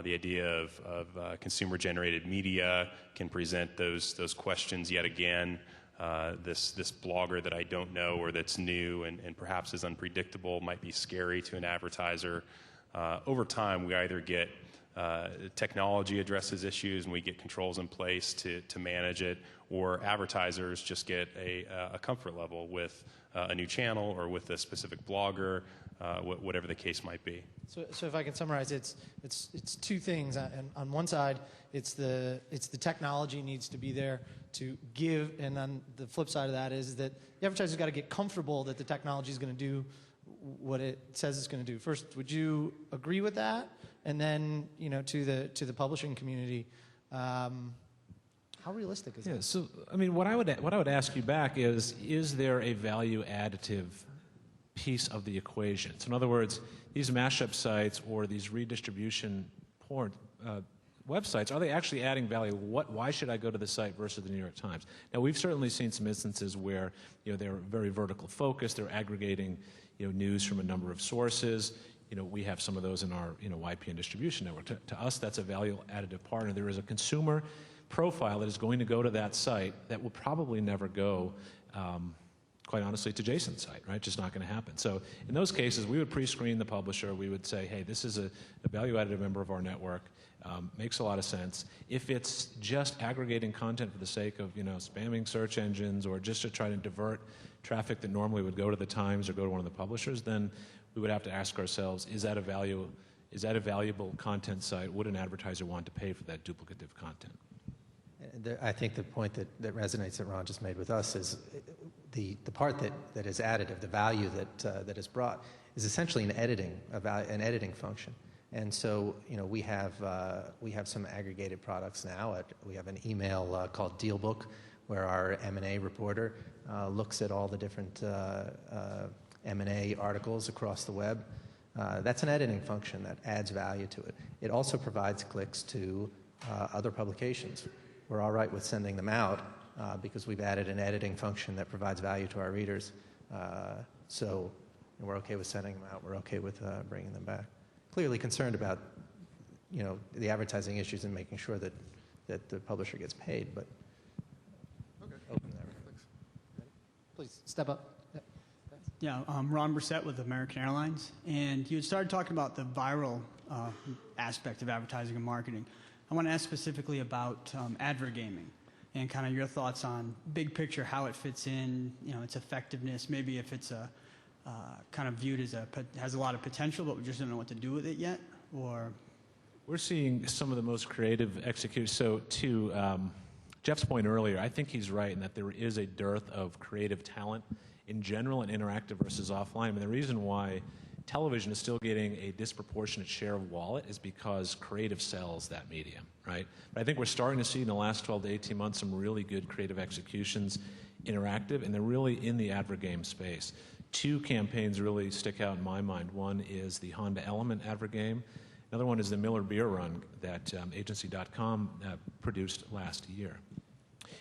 The idea of consumer-generated media can present those questions yet again. This blogger that I don't know or that's new and perhaps is unpredictable might be scary to an advertiser. Over time, we either get technology addresses issues and we get controls in place to manage it, or advertisers just get a comfort level with a new channel or with a specific blogger, whatever the case might be. So if I can summarize, it's two things. On one side, it's the technology needs to be there to give, and on the flip side of that is that the advertiser's got to get comfortable that the technology is going to do what it says it's going to do. First, would you agree with that? And then, to the publishing community, how realistic is that? Yeah. So, I mean, what I would ask you back is there a value additive piece of the equation? So, in other words, these mashup sites or these redistribution websites, are they actually adding value? Why should I go to the site versus the New York Times? Now, we've certainly seen some instances where they're very vertical focused. They're aggregating news from a number of sources. We have some of those in our YPN distribution network. To us, that's a value additive partner. There is a consumer profile that is going to go to that site that will probably never go, quite honestly, to Jason's site, right? Just not going to happen. So in those cases, we would pre-screen the publisher. We would say, hey, this is a value additive member of our network. Makes a lot of sense. If it's just aggregating content for the sake of spamming search engines or just to try to divert traffic that normally would go to the Times or go to one of the publishers, then we would have to ask ourselves, is that a valuable content site? Would an advertiser want to pay for that duplicative content? I think the point that resonates that Ron just made with us is the part that is additive, the value that is brought, is essentially an editing function. And so, we have some aggregated products now. We have an email called Dealbook, where our M&A reporter looks at all the different M&A articles across the web. That's an editing function that adds value to it. It also provides clicks to other publications. We're all right with sending them out because we've added an editing function that provides value to our readers. So we're okay with sending them out. We're okay with bringing them back. Clearly concerned about, the advertising issues and making sure that the publisher gets paid, but open that. Please step up. Yep. Yeah, Ron Brissett with American Airlines, and you had started talking about the viral aspect of advertising and marketing. I want to ask specifically about advergaming and kind of your thoughts on big picture, how it fits in, its effectiveness, maybe if it's kind of viewed as has a lot of potential, but we just don't know what to do with it yet, or... We're seeing some of the most creative executions. So to Jeff's point earlier, I think he's right in that there is a dearth of creative talent in general and interactive versus offline. And the reason why television is still getting a disproportionate share of wallet is because creative sells that medium, right? But I think we're starting to see in the last 12 to 18 months some really good creative executions, interactive, and they're really in the advergame space. Two campaigns really stick out in my mind. One is the Honda Element advergame. Another one is the Miller Beer Run that agency.com produced last year.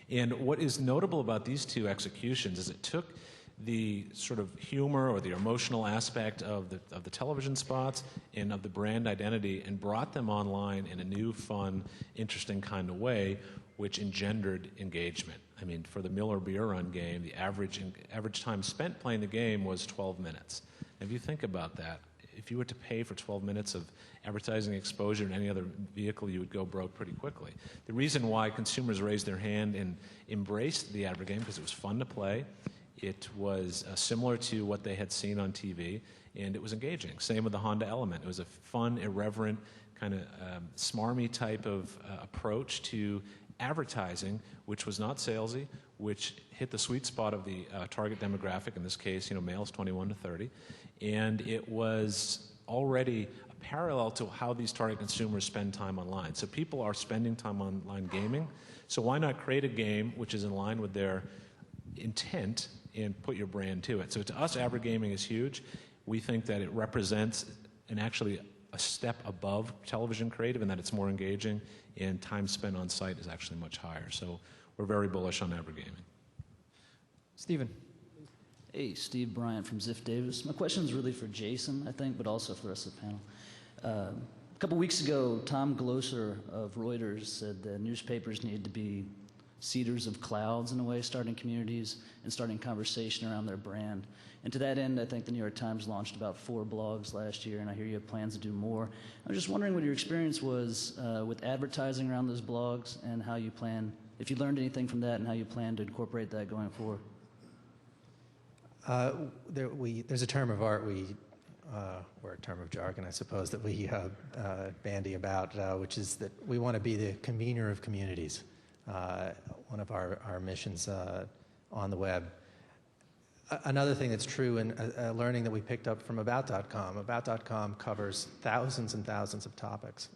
And what is notable about these two executions is it took the sort of humor or the emotional aspect of the television spots and of the brand identity and brought them online in a new, fun, interesting kind of way, which engendered engagement. I mean, for the Miller Beer Run game, the average time spent playing the game was 12 minutes. If you think about that, if you were to pay for 12 minutes of advertising exposure in any other vehicle, you would go broke pretty quickly. The reason why consumers raised their hand and embraced the advert game because it was fun to play, it was similar to what they had seen on TV, and it was engaging. Same with the Honda Element. It was a fun, irreverent, kind of smarmy type of approach to advertising, which was not salesy, which hit the sweet spot of the target demographic, in this case, males 21 to 30, and it was already a parallel to how these target consumers spend time online. So people are spending time online gaming, so why not create a game which is in line with their intent and put your brand to it? So to us, advergaming is huge. We think that it represents actually a step above television creative, and that it's more engaging, and time spent on site is actually much higher. So we're very bullish on advergaming. Stephen. Hey, Steve Bryant from Ziff Davis. My question is really for Jason, I think, but also for the rest of the panel. A couple weeks ago, Tom Glosser of Reuters said that newspapers need to be seeders of clouds in a way, starting communities and starting conversation around their brand. And to that end, I think the New York Times launched about 4 blogs last year, and I hear you have plans to do more. I was just wondering what your experience was with advertising around those blogs and how you plan, if you learned anything from that and how you plan to incorporate that going forward. There's a term of art or a term of jargon, I suppose, that we bandy about, which is that we want to be the convener of communities. One of our missions on the web. Another thing that's true, and learning that we picked up from About.com. About.com covers thousands and thousands of topics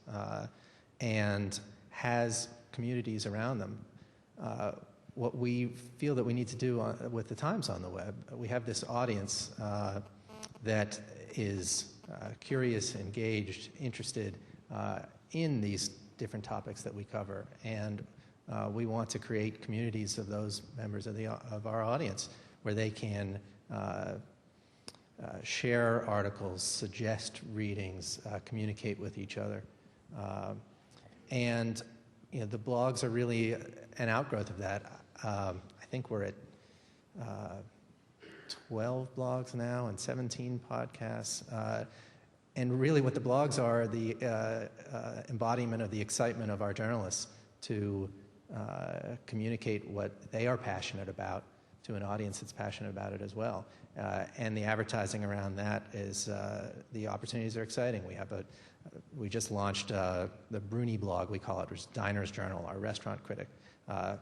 and has communities around them. What we feel that we need to do with the Times on the web, we have this audience that is curious, engaged, interested in these different topics that we cover, and we want to create communities of those members of our audience where they can share articles, suggest readings, communicate with each other. And the blogs are really an outgrowth of that. I think we're at 12 blogs now and 17 podcasts. And really what the blogs are, the embodiment of the excitement of our journalists to communicate what they are passionate about to an audience that's passionate about it as well. And the advertising around that is, the opportunities are exciting. We just launched the Bruni blog, we call it, which is Diners Journal, our restaurant critic.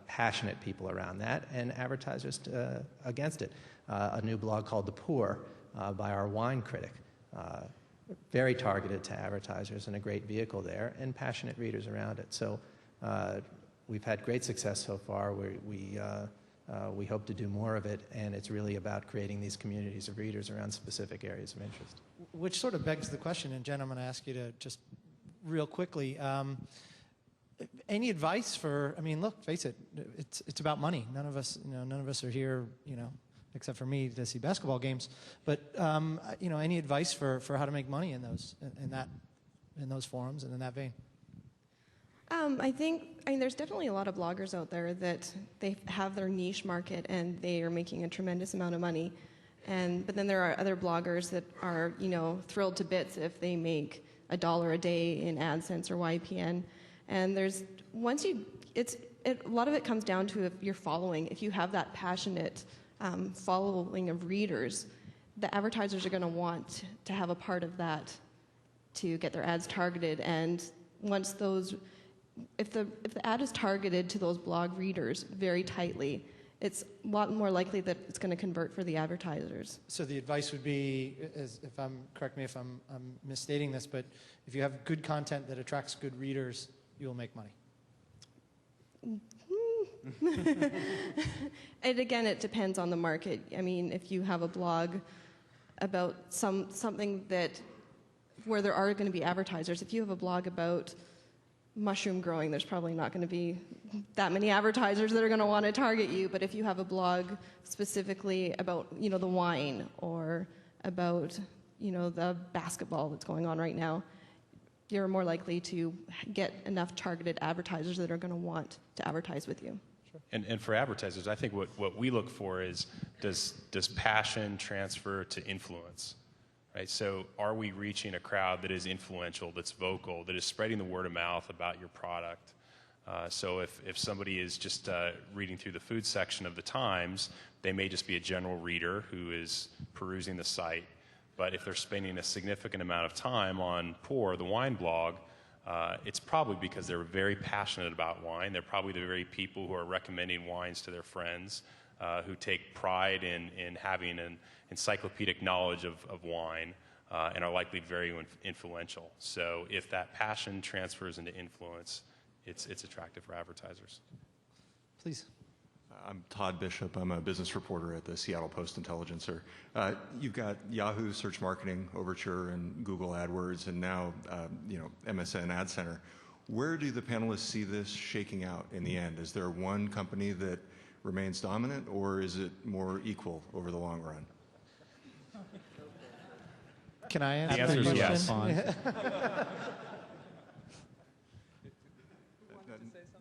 passionate people around that and advertisers against it. A new blog called The Pour by our wine critic. Very targeted to advertisers and a great vehicle there, and passionate readers around it. So we've had great success so far. We hope to do more of it, and it's really about creating these communities of readers around specific areas of interest. Which sort of begs the question, and Jen, I'm going to ask you to just real quickly, any advice for, I mean, look, face it, it's about money. None of us are here, except for me, to see basketball games. But any advice for how to make money in those forums and in that vein? I think there's definitely a lot of bloggers out there that they have their niche market and they are making a tremendous amount of money. But then there are other bloggers that are, thrilled to bits if they make $1 a day in AdSense or YPN. And a lot of it comes down to if you're following. If you have that passionate following of readers, the advertisers are going to want to have a part of that to get their ads targeted. And once if the ad is targeted to those blog readers very tightly, it's a lot more likely that it's going to convert for the advertisers. So the advice would be, correct me if I'm misstating this, but if you have good content that attracts good readers, you will make money. And again, it depends on the market. I mean, if you have a blog about something where there are going to be advertisers, if you have a blog about mushroom growing, there's probably not going to be that many advertisers that are going to want to target you. But if you have a blog specifically about, the wine or about, the basketball that's going on right now, you're more likely to get enough targeted advertisers that are going to want to advertise with you. Sure. And for advertisers, I think what we look for is, does passion transfer to influence? Right? So are we reaching a crowd that is influential, that's vocal, that is spreading the word of mouth about your product? So if somebody is just reading through the food section of the Times, they may just be a general reader who is perusing the site. But if they're spending a significant amount of time on Pour, the wine blog, it's probably because they're very passionate about wine. They're probably the very people who are recommending wines to their friends, who take pride in having an encyclopedic knowledge of wine, and are likely very influential. So if that passion transfers into influence, it's attractive for advertisers. Please. I'm Todd Bishop. I'm a business reporter at the Seattle Post-Intelligencer. You've got Yahoo Search Marketing, Overture, and Google AdWords, and now MSN Ad Center. Where do the panelists see this shaking out in the end? Is there one company that remains dominant, or is it more equal over the long run? Can I answer the answer that is question? yes.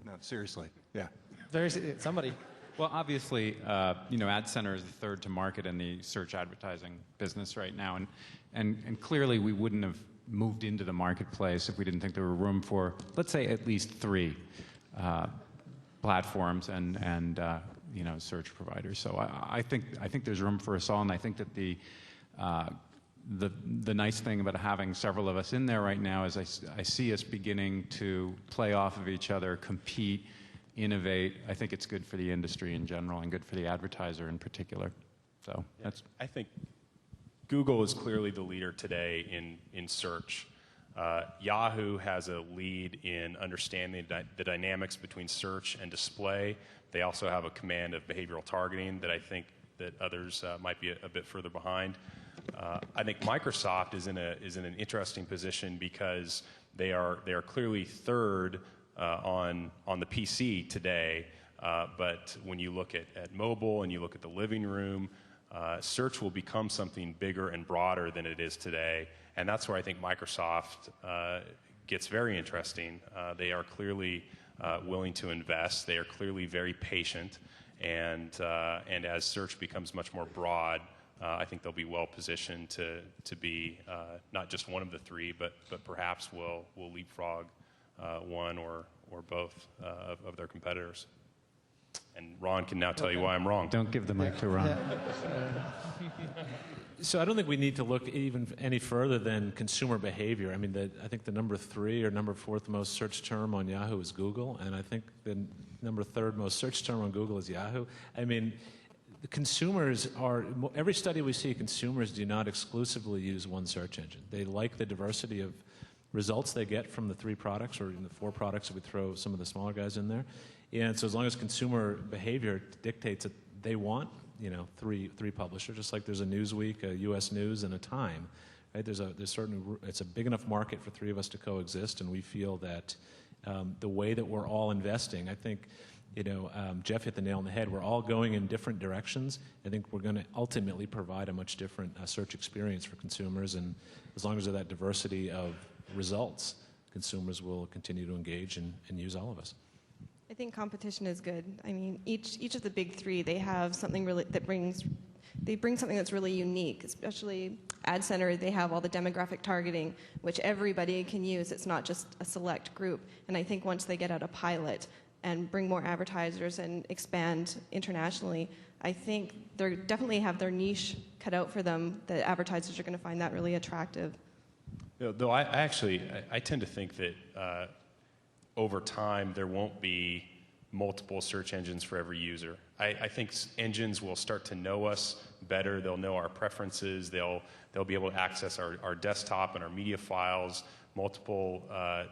No, seriously, yeah. Somebody. Well, obviously, Ad Center is the third to market in the search advertising business right now, and clearly we wouldn't have moved into the marketplace if we didn't think there were room for, let's say, at least 3 platforms and search providers. So I think there's room for us all, and I think that the nice thing about having several of us in there right now is I see us beginning to play off of each other, compete, innovate. I think it's good for the industry in general and good for the advertiser in particular. So I think Google is clearly the leader today in search. Yahoo has a lead in understanding the dynamics between search and display. They also have a command of behavioral targeting that I think that others might be a bit further behind. I think Microsoft is in an interesting position because they are clearly third on the PC today, but when you look at mobile and you look at the living room, search will become something bigger and broader than it is today, and that's where I think Microsoft gets very interesting. They are clearly willing to invest. They are clearly very patient, and as search becomes much more broad, I think they'll be well positioned to be not just one of the 3, but perhaps will leapfrog one or both of their competitors. And Ron can now tell you why I'm wrong. Don't give the mic to Ron. So I don't think we need to look even any further than consumer behavior. I mean, I think the number 3 or number 4th most searched term on Yahoo is Google, and I think the number 3rd most searched term on Google is Yahoo. I mean, the consumers are, every study we see, consumers do not exclusively use one search engine. They like the diversity of results they get from the 3 products or even the 4 products if we throw some of the smaller guys in there. And so as long as consumer behavior dictates that they want, you know, three publishers, just like there's a Newsweek, a U.S. News, and a Time. Right? There's certainly, it's a big enough market for 3 of us to coexist, and we feel that the way that we're all investing, I think, you know, Jeff hit the nail on the head. We're all going in different directions. I think we're going to ultimately provide a much different search experience for consumers, and as long as there's that diversity of results, consumers will continue to engage and use all of us. I think competition is good. I mean, each of the big 3, they have something really that they bring something that's really unique. Especially Ad Center, they have all the demographic targeting, which everybody can use. It's not just a select group. And I think once they get out a pilot and bring more advertisers and expand internationally, I think they definitely have their niche cut out for them. The advertisers are going to find that really attractive. Though I tend to think that over time there won't be multiple search engines for every user. I think engines will start to know us better. They'll know our preferences. They'll be able to access our desktop and our media files, multiple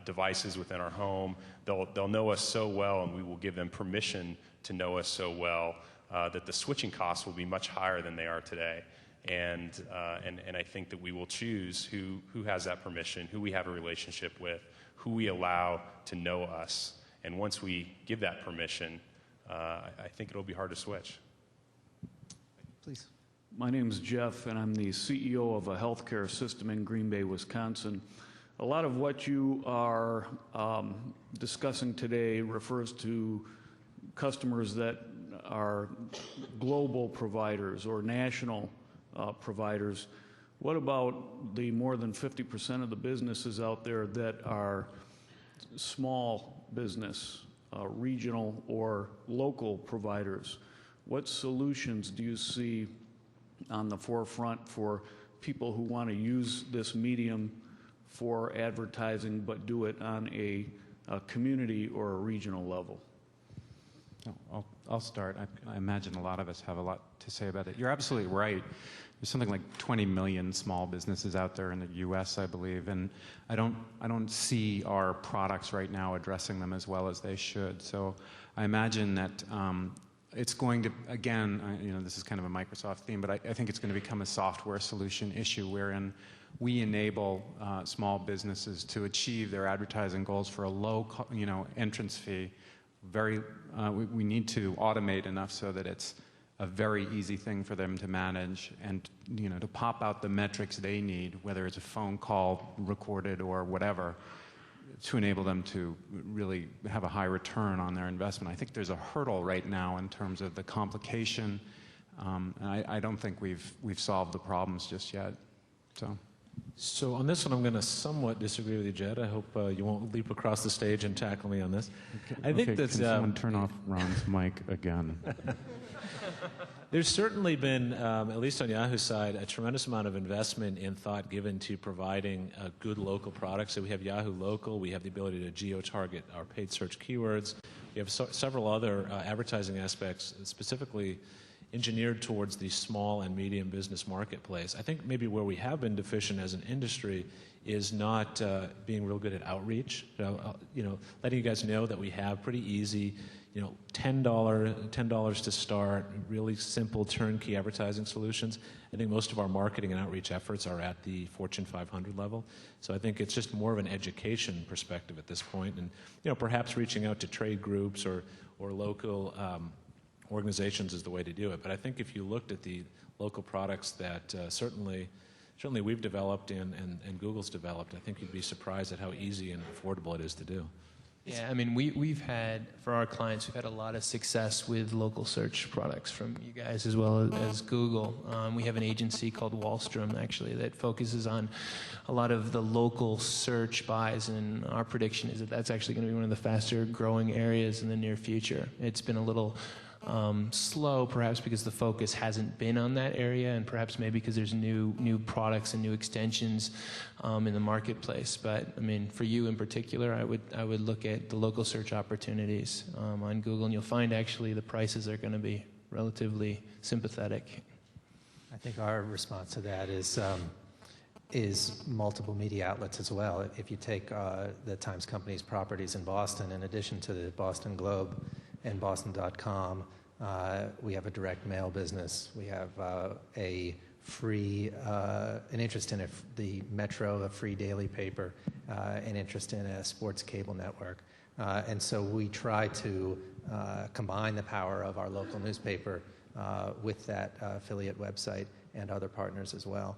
devices within our home. They'll know us so well, and we will give them permission to know us so well that the switching costs will be much higher than they are today. And I think that we will choose who has that permission, who we have a relationship with, who we allow to know us. And once we give that permission, I think it'll be hard to switch. Please. My name is Jeff, and I'm the CEO of a healthcare system in Green Bay, Wisconsin. A lot of what you are discussing today refers to customers that are global providers or national providers. What about the more than 50% of the businesses out there that are small business, regional or local providers? What solutions do you see on the forefront for people who want to use this medium for advertising but do it on a community or a regional level? I'll start. I imagine a lot of us have a lot to say about it. You're absolutely right. There's something like 20 million small businesses out there in the U.S., I believe, and I don't see our products right now addressing them as well as they should. So I imagine that it's going to, again, you know, this is kind of a Microsoft theme, but I think it's going to become a software solution issue wherein we enable small businesses to achieve their advertising goals for a low, entrance fee. We need to automate enough so that it's a very easy thing for them to manage and, to pop out the metrics they need, whether it's a phone call recorded or whatever, to enable them to really have a high return on their investment. I think there's a hurdle right now in terms of the complication. And I don't think we've solved the problems just yet. So on this one, I'm going to somewhat disagree with you, Jed. I hope you won't leap across the stage and tackle me on this. I think that can someone turn off Ron's mic again? There's certainly been, at least on Yahoo's side, a tremendous amount of investment and thought given to providing good local products. So we have Yahoo Local. We have the ability to geo-target our paid search keywords. We have several other advertising aspects specifically engineered towards the small and medium business marketplace. I think maybe where we have been deficient as an industry is not being real good at outreach. Letting you guys know that we have pretty easy, $10 to start, really simple turnkey advertising solutions. I think most of our marketing and outreach efforts are at the Fortune 500 level. So I think it's just more of an education perspective at this point, and perhaps reaching out to trade groups or local organizations is the way to do it. But I think if you looked at the local products that certainly we've developed and Google's developed, I think you'd be surprised at how easy and affordable it is to do. Yeah, I mean, we've had, for our clients, we've had a lot of success with local search products from you guys as well as Google. We have an agency called Wallstrom, actually, that focuses on a lot of the local search buys, and our prediction is that that's actually going to be one of the faster growing areas in the near future. It's been a little slow, perhaps because the focus hasn't been on that area, and perhaps maybe because there's new products and new extensions in the marketplace. But I mean, for you in particular, I would look at the local search opportunities on Google, and you'll find actually the prices are going to be relatively sympathetic. I think our response to that is multiple media outlets as well. If you take the Times Company's properties in Boston, in addition to the Boston Globe and Boston.com, we have a direct mail business. We have a free, an interest in the Metro, a free daily paper, an interest in a sports cable network. And so we try to combine the power of our local newspaper with that affiliate website and other partners as well.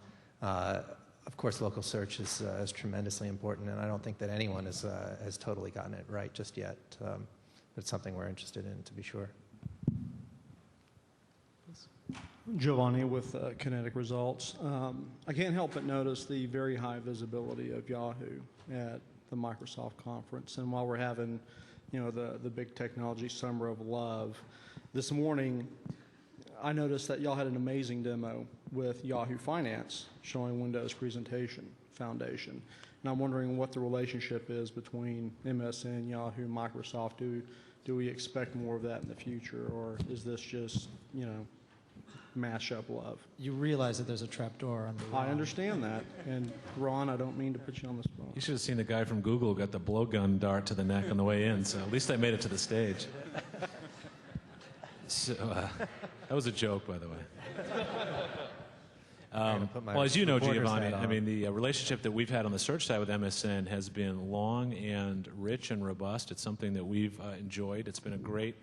Of course, local search is tremendously important, and I don't think that anyone has totally gotten it right just yet. But it's something we're interested in, to be sure. Giovanni with Kinetic Results. I can't help but notice the very high visibility of Yahoo at the Microsoft conference. And while we're having, the big technology summer of love, this morning I noticed that y'all had an amazing demo with Yahoo Finance showing Windows Presentation Foundation. And I'm wondering what the relationship is between MSN, Yahoo, Microsoft. Do we expect more of that in the future, or is this just, mashup love? You realize that there's a trapdoor under Ron. I understand that. And Ron, I don't mean to put you on the spot. You should have seen the guy from Google who got the blowgun dart to the neck on the way in, so at least I made it to the stage. So, that was a joke, by the way. Well, as you know, Giovanni, I mean, the relationship that we've had on the search side with MSN has been long and rich and robust. It's something that we've enjoyed. It's been a great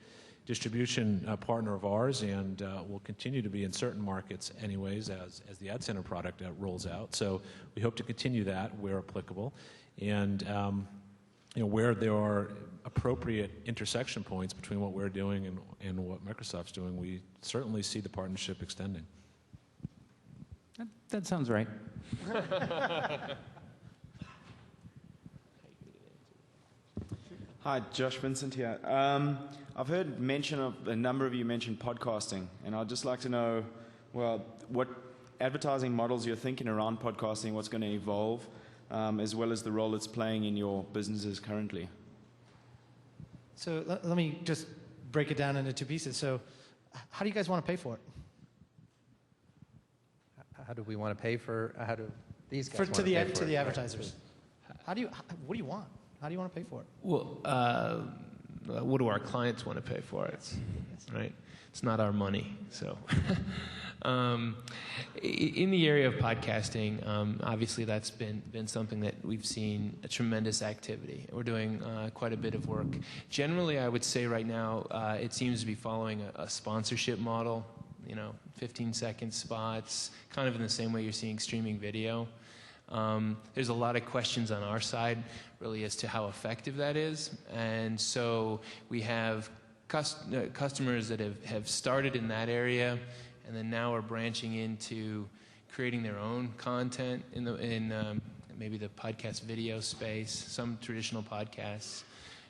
distribution partner of ours, and will continue to be in certain markets anyways as the Ad Center product rolls out. So we hope to continue that where applicable. And where there are appropriate intersection points between what we're doing and what Microsoft's doing, we certainly see the partnership extending. That sounds right. Hi, Josh Vincent here. I've heard mention of, a number of you mentioned podcasting, and I'd just like to know, well, what advertising models you're thinking around podcasting, what's going to evolve, as well as the role it's playing in your businesses currently. So let me just break it down into two pieces. So how do you guys want to pay for it? How do we want to pay for? How do these guys to the advertisers? What do you want? How do you want to pay for it? Well, what do our clients want to pay for it? Right? It's not our money. So, in the area of podcasting, obviously that's been something that we've seen a tremendous activity. We're doing quite a bit of work. Generally, I would say right now it seems to be following a sponsorship model. 15-second spots, kind of in the same way you're seeing streaming video. There's a lot of questions on our side, really, as to how effective that is. And so we have customers that have started in that area, and then now are branching into creating their own content in maybe the podcast video space, some traditional podcasts.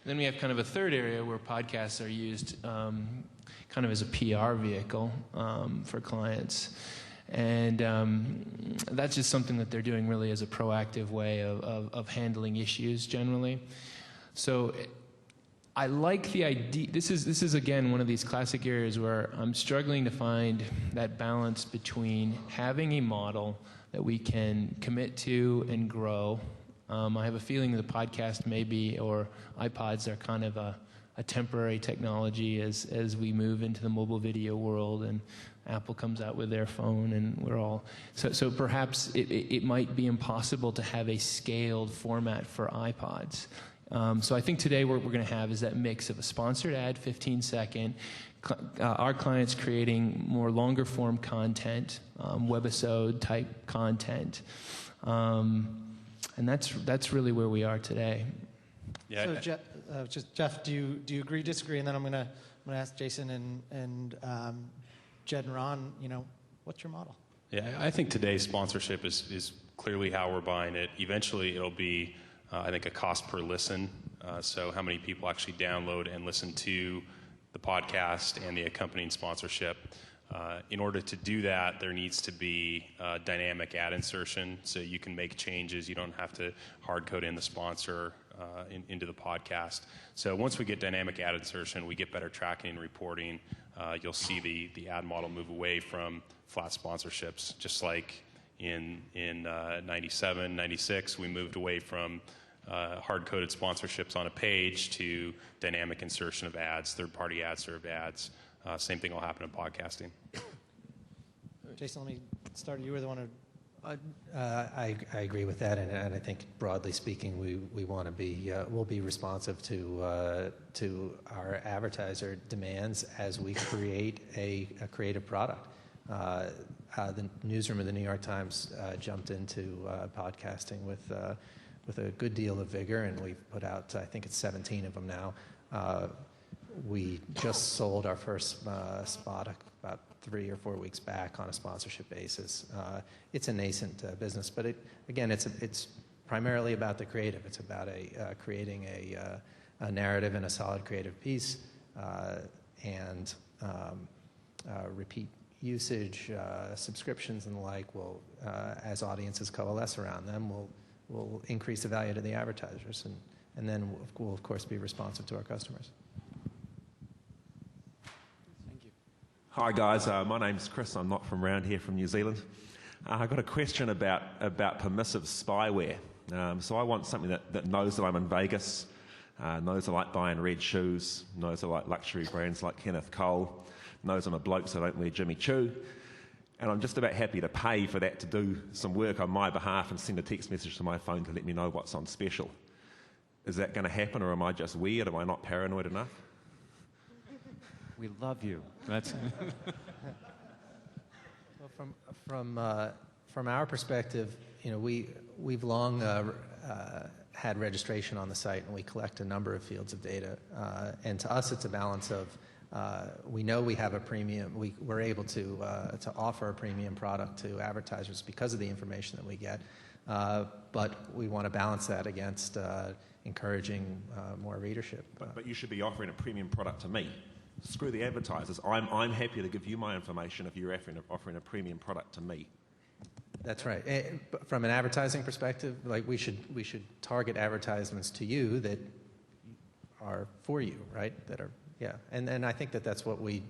And then we have kind of a third area where podcasts are used kind of as a PR vehicle for clients. And that's just something that they're doing really as a proactive way of handling issues generally. So I like the idea. This is again one of these classic areas where I'm struggling to find that balance between having a model that we can commit to and grow. I have a feeling the podcast maybe, or iPods are kind of a temporary technology as we move into the mobile video world, and Apple comes out with their phone, and we're all so perhaps it might be impossible to have a scaled format for iPods. So I think today what we're going to have is that mix of a sponsored ad, 15-second, our clients creating more longer form content, webisode type content, and that's really where we are today. Yeah. So Jeff, do you agree, disagree? And then I'm gonna ask Jason and Jed and Ron. What's your model? Yeah, I think today's sponsorship is clearly how we're buying it. Eventually, it'll be, I think, a cost per listen. So how many people actually download and listen to the podcast and the accompanying sponsorship. In order to do that, there needs to be dynamic ad insertion, so you can make changes. You don't have to hard code in the sponsor into the podcast. So once we get dynamic ad insertion, we get better tracking and reporting. You'll see the ad model move away from flat sponsorships, just like in 97, 96, we moved away from hard-coded sponsorships on a page to dynamic insertion of ads, third-party ad-served ads. Same thing will happen in podcasting. Jason, let me start. You were the one who... I agree with that, and I think broadly speaking, we want to be we'll be responsive to our advertiser demands as we create a creative product. The newsroom of the New York Times jumped into podcasting with a good deal of vigor, and we've put out, I think it's 17 of them now. We just sold our first spot about 3 or 4 weeks back on a sponsorship basis. It's a nascent business, but it's primarily about the creative. It's about creating a narrative and a solid creative piece, and repeat usage, subscriptions and the like will, as audiences coalesce around them, will increase the value to the advertisers, and then we'll of course be responsive to our customers. Hi guys, my name's Chris. I'm not from around here, from New Zealand. I've got a question about permissive spyware. So I want something that knows that I'm in Vegas, knows I like buying red shoes, knows I like luxury brands like Kenneth Cole, knows I'm a bloke so I don't wear Jimmy Choo, and I'm just about happy to pay for that to do some work on my behalf and send a text message to my phone to let me know what's on special. Is that going to happen, or am I just weird? Am I not paranoid enough? We love you. That's well, from our perspective, we've long had registration on the site, and we collect a number of fields of data. And to us, it's a balance of we know we have a premium. We're able to offer a premium product to advertisers because of the information that we get, but we want to balance that against encouraging more readership. But you should be offering a premium product to me. Screw the advertisers. I'm happy to give you my information if you're offering a premium product to me. That's right. From an advertising perspective, like we should target advertisements to you that are for you, right? That are and I think that's what we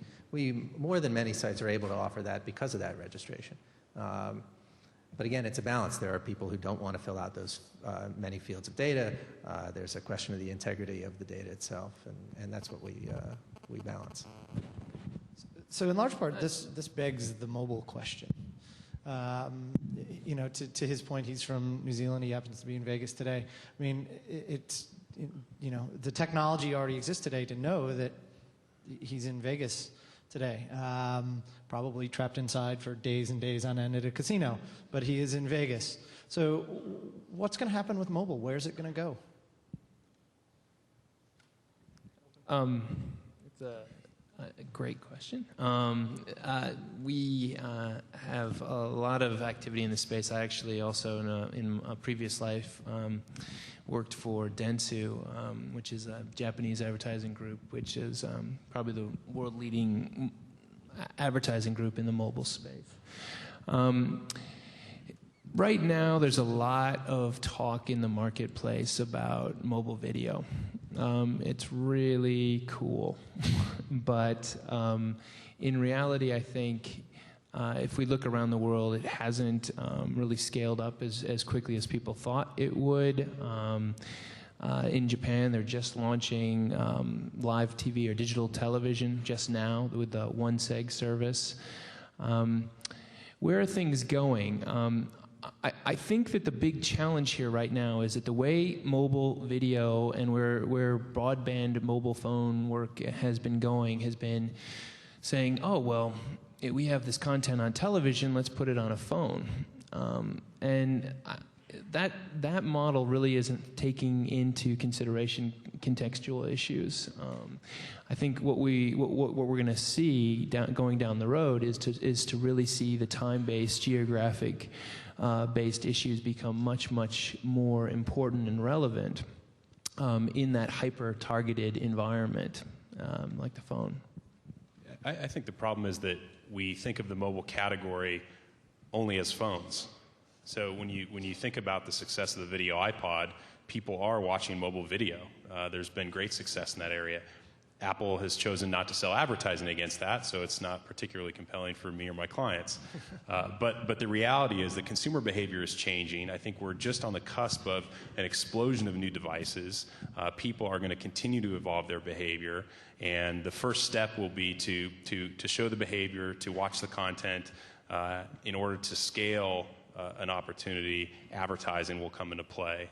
more than many sites are able to offer that because of that registration. But again, it's a balance. There are people who don't want to fill out those many fields of data. There's a question of the integrity of the data itself, and that's what we balance. So in large part, this begs the mobile question. To his point, he's from New Zealand. He happens to be in Vegas today. I mean, the technology already exists today to know that he's in Vegas today, probably trapped inside for days and days on end at a casino, but he is in Vegas. So what's going to happen with mobile? Where's it going to go? It's a great question. We have a lot of activity in the space. I actually also, in a previous life, worked for Dentsu, which is a Japanese advertising group, which is probably the world-leading advertising group in the mobile space. Right now, there's a lot of talk in the marketplace about mobile video. It's really cool, but in reality, I think if we look around the world, it hasn't really scaled up as quickly as people thought it would. In Japan, they're just launching live TV or digital television just now with the One Seg service. Where are things going? I think that the big challenge here right now is that the way mobile video and where broadband mobile phone work has been going has been saying, oh, well, we have this content on television, let's put it on a phone. And that model really isn't taking into consideration contextual issues. I think what we're going to see going down the road is to really see the time-based, geographic based issues become much, much more important and relevant in that hyper-targeted environment. like the phone. I think the problem is that we think of the mobile category only as phones. So when you think about the success of the video iPod, people are watching mobile video. There's been great success in that area. Apple has chosen not to sell advertising against that, so it's not particularly compelling for me or my clients. But the reality is that consumer behavior is changing. I think we're just on the cusp of an explosion of new devices. People are going to continue to evolve their behavior, and the first step will be to show the behavior, to watch the content. In order to scale an opportunity, advertising will come into play.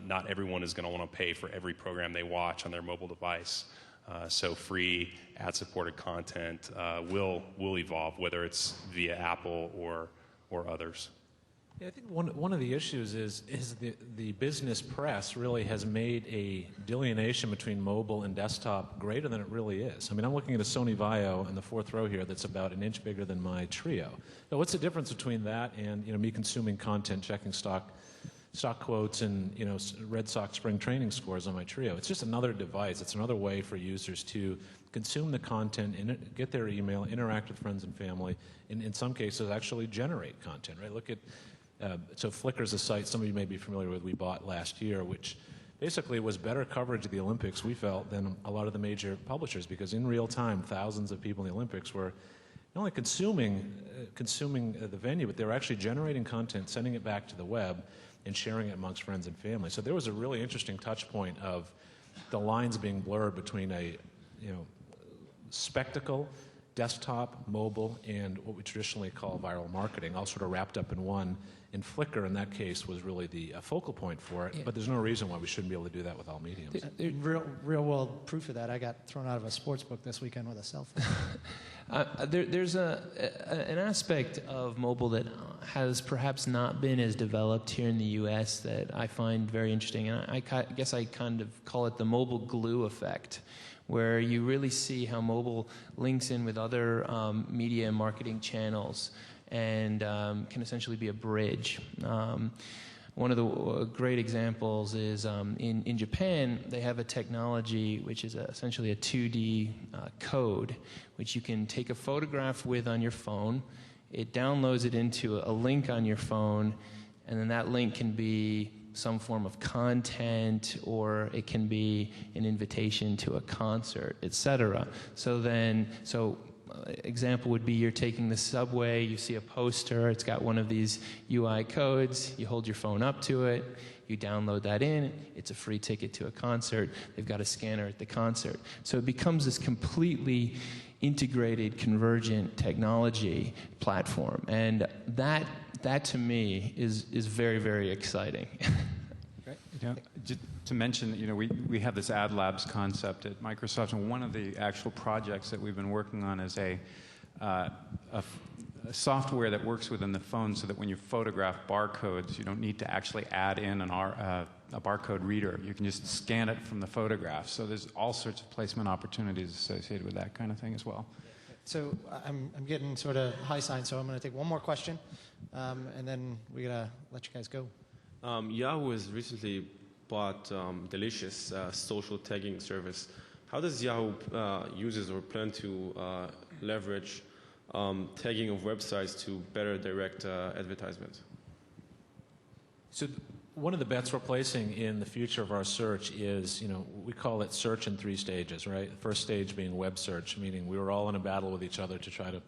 Not everyone is going to want to pay for every program they watch on their mobile device. So free ad-supported content will evolve, whether it's via Apple or others. Yeah, I think one of the issues is the business press really has made a delineation between mobile and desktop greater than it really is. I mean, I'm looking at a Sony Vaio in the fourth row here that's about an inch bigger than my Trio. Now, what's the difference between that and me consuming content, checking stock quotes and Red Sox spring training scores on my Trio? It's just another device. It's another way for users to consume the content, get their email, interact with friends and family, and in some cases actually generate content. Right? Look at so Flickr's a site some of you may be familiar with. We bought last year, which basically was better coverage of the Olympics, we felt, than a lot of the major publishers, because in real time, thousands of people in the Olympics were not only consuming the venue, but they were actually generating content, sending it back to the web, and sharing it amongst friends and family. So there was a really interesting touch point of the lines being blurred between a spectacle, desktop, mobile, and what we traditionally call viral marketing, all sort of wrapped up in one. And Flickr, in that case, was really the focal point for it. Yeah. But there's no reason why we shouldn't be able to do that with all mediums. Real world proof of that. I got thrown out of a sports book this weekend with a cell phone. There's an aspect of mobile that has perhaps not been as developed here in the U.S. that I find very interesting, and I guess I kind of call it the mobile glue effect, where you really see how mobile links in with other media and marketing channels and can essentially be a bridge. One of the great examples is in Japan, they have a technology which is essentially a 2D code, which you can take a photograph with on your phone. It downloads it into a link on your phone, and then that link can be some form of content, or it can be an invitation to a concert, etc. So example would be you're taking the subway, you see a poster, it's got one of these UI codes, you hold your phone up to it, you download that in, it's a free ticket to a concert, they've got a scanner at the concert. So it becomes this completely integrated, convergent technology platform, and that to me is very, very exciting. Just to mention, we have this Ad Labs concept at Microsoft, and one of the actual projects that we've been working on is a software that works within the phone so that when you photograph barcodes, you don't need to actually add in a barcode reader. You can just scan it from the photograph. So there's all sorts of placement opportunities associated with that kind of thing as well. So I'm getting sort of high sign, so I'm going to take one more question, and then we're going to let you guys go. Yahoo has recently bought Delicious social tagging service. How does Yahoo uses or plan to leverage tagging of websites to better direct advertisements? So one of the bets we're placing in the future of our search is, we call it search in 3 stages, right? The first stage being web search, meaning we were all in a battle with each other to try to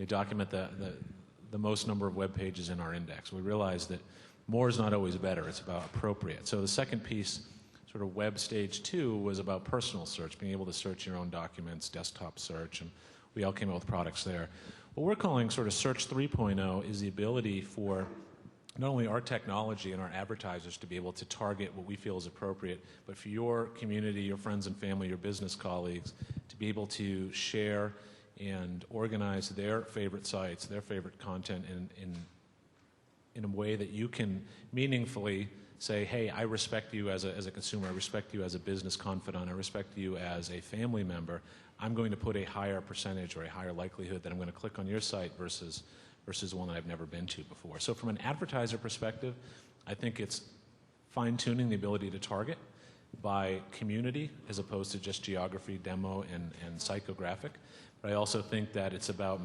document the most number of web pages in our index. We realized that more is not always better. It's about appropriate. So the second piece, sort of web stage 2, was about personal search, being able to search your own documents, desktop search, and we all came up with products there. What we're calling sort of search 3.0 is the ability for not only our technology and our advertisers to be able to target what we feel is appropriate, but for your community, your friends and family, your business colleagues, to be able to share and organize their favorite sites, their favorite content in a way that you can meaningfully say, hey, I respect you as a consumer, I respect you as a business confidant, I respect you as a family member. I'm going to put a higher percentage or a higher likelihood that I'm going to click on your site versus one that I've never been to before. So from an advertiser perspective, I think it's fine-tuning the ability to target by community as opposed to just geography, demo, and psychographic. But I also think that it's about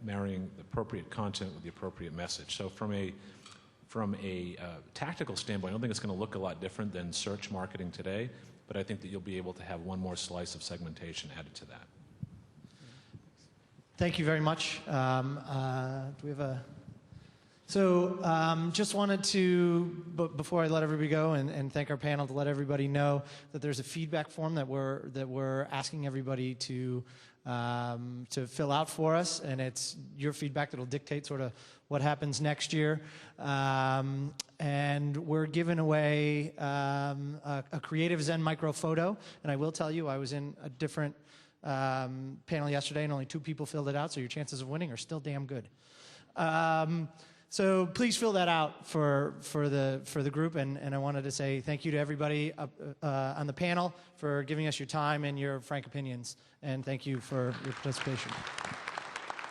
marrying the appropriate content with the appropriate message. So from a tactical standpoint, I don't think it's going to look a lot different than search marketing today, but I think that you'll be able to have one more slice of segmentation added to that. Thank you very much. Do we have a... So just wanted to, before I let everybody go, and thank our panel, to let everybody know that there's a feedback form that we're asking everybody to fill out for us, and it's your feedback that'll dictate sort of what happens next year. And we're giving away a Creative Zen micro photo, and I will tell you, I was in a different panel yesterday, and only 2 people filled it out, so your chances of winning are still damn good. So please fill that out for the group, and I wanted to say thank you to everybody on the panel for giving us your time and your frank opinions, and thank you for your participation.